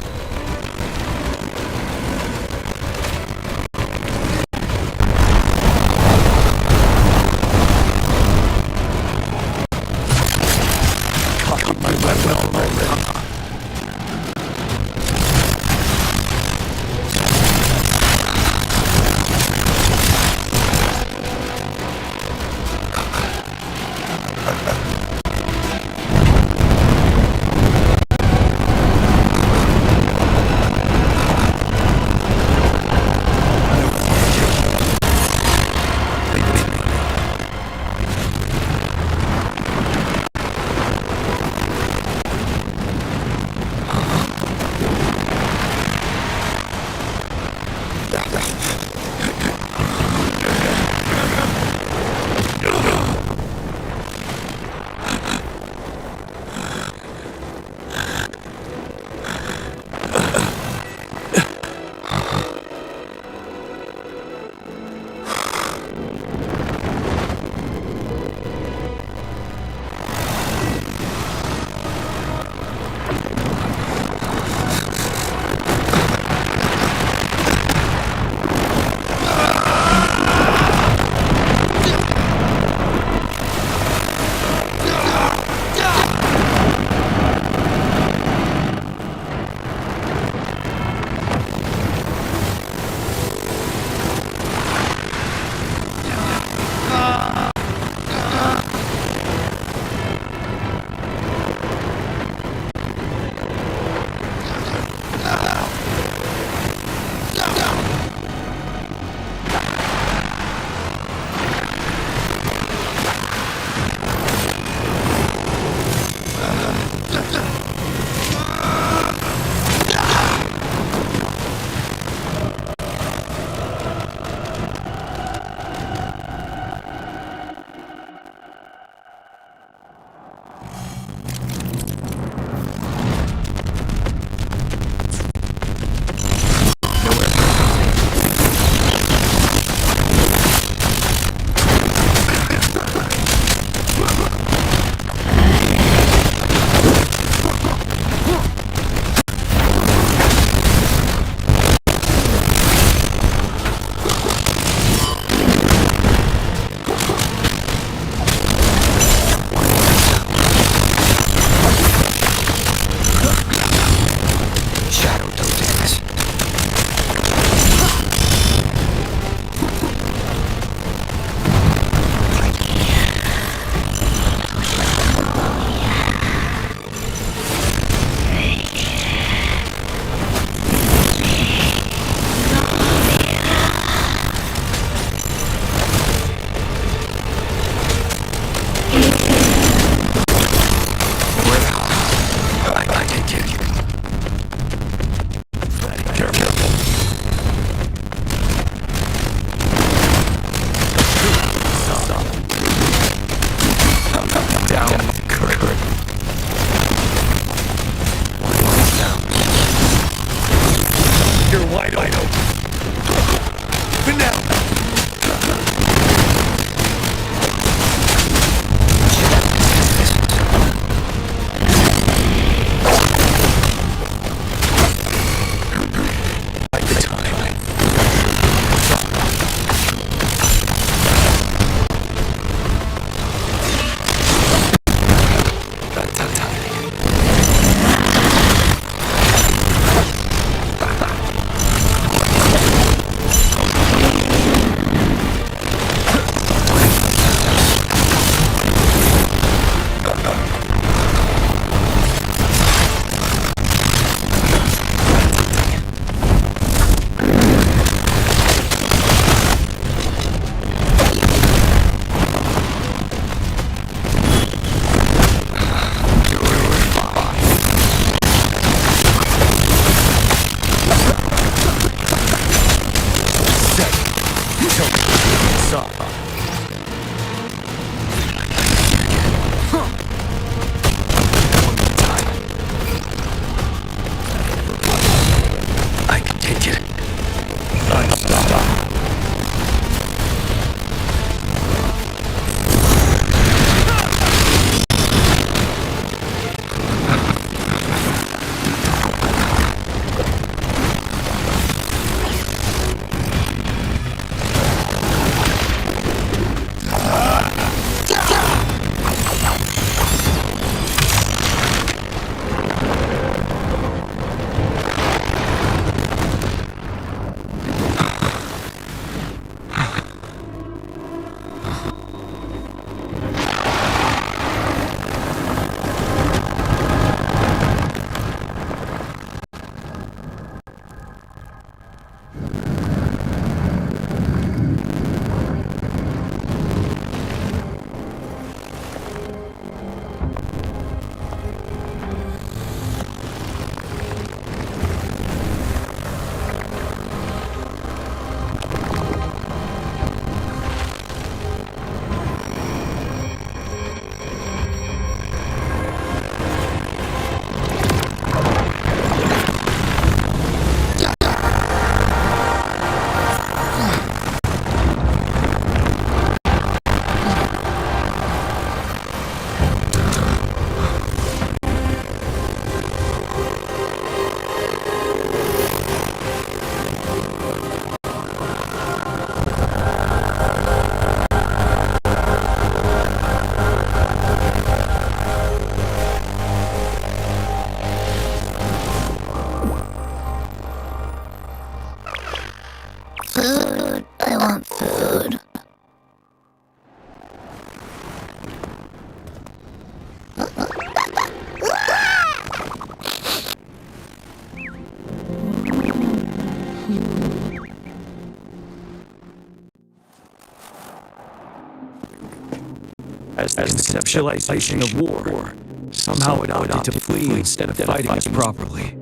as the conceptualization of war. Somehow it opted to flee instead of fighting us properly.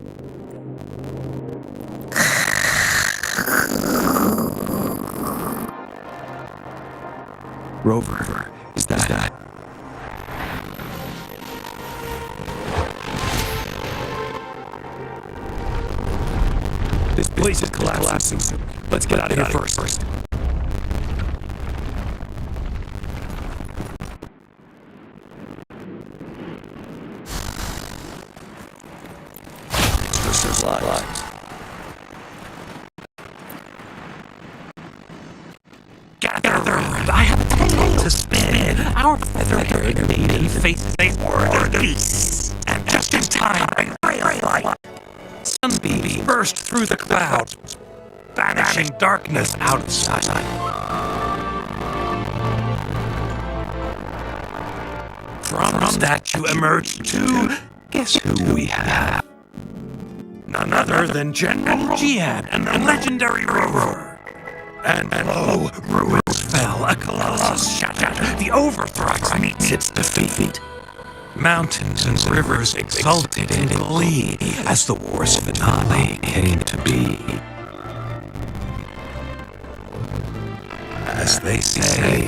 Rover, is that? This place is collapsing. Let's get out of here first. This is live. Gather! I have time to spin. Our feathered lady faces a horde of beasts. And just in time, a sunbeam burst through the clouds, banishing darkness out of sight. From the statue emerged two. Guess who we have? None other than General Jihad and the legendary Rover. And lo, ruins fell, a colossus shattered. The overthrow meets its defeat. Mountains and rivers exulted in glee as the war's finale came to be. As they say,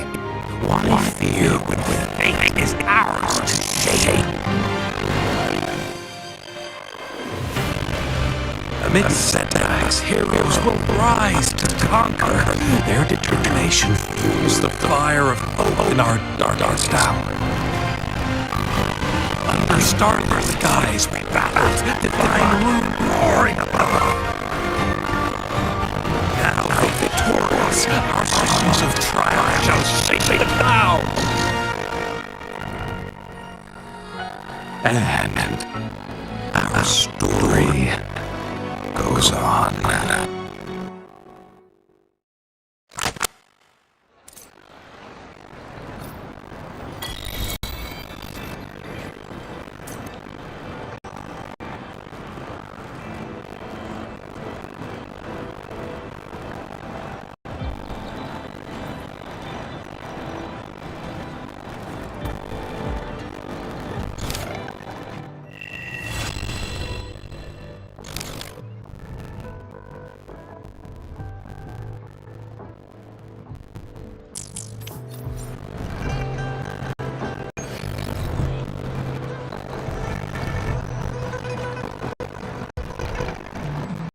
why fear when fate is ours to shape? Amidst setbacks, heroes will rise to conquer. Their determination fuels the fire of hope in our darkest hour. Under starlit skies we battled, divine moon roaring above. Now victorious, our songs of triumph shall shake the clouds. And our story goes on.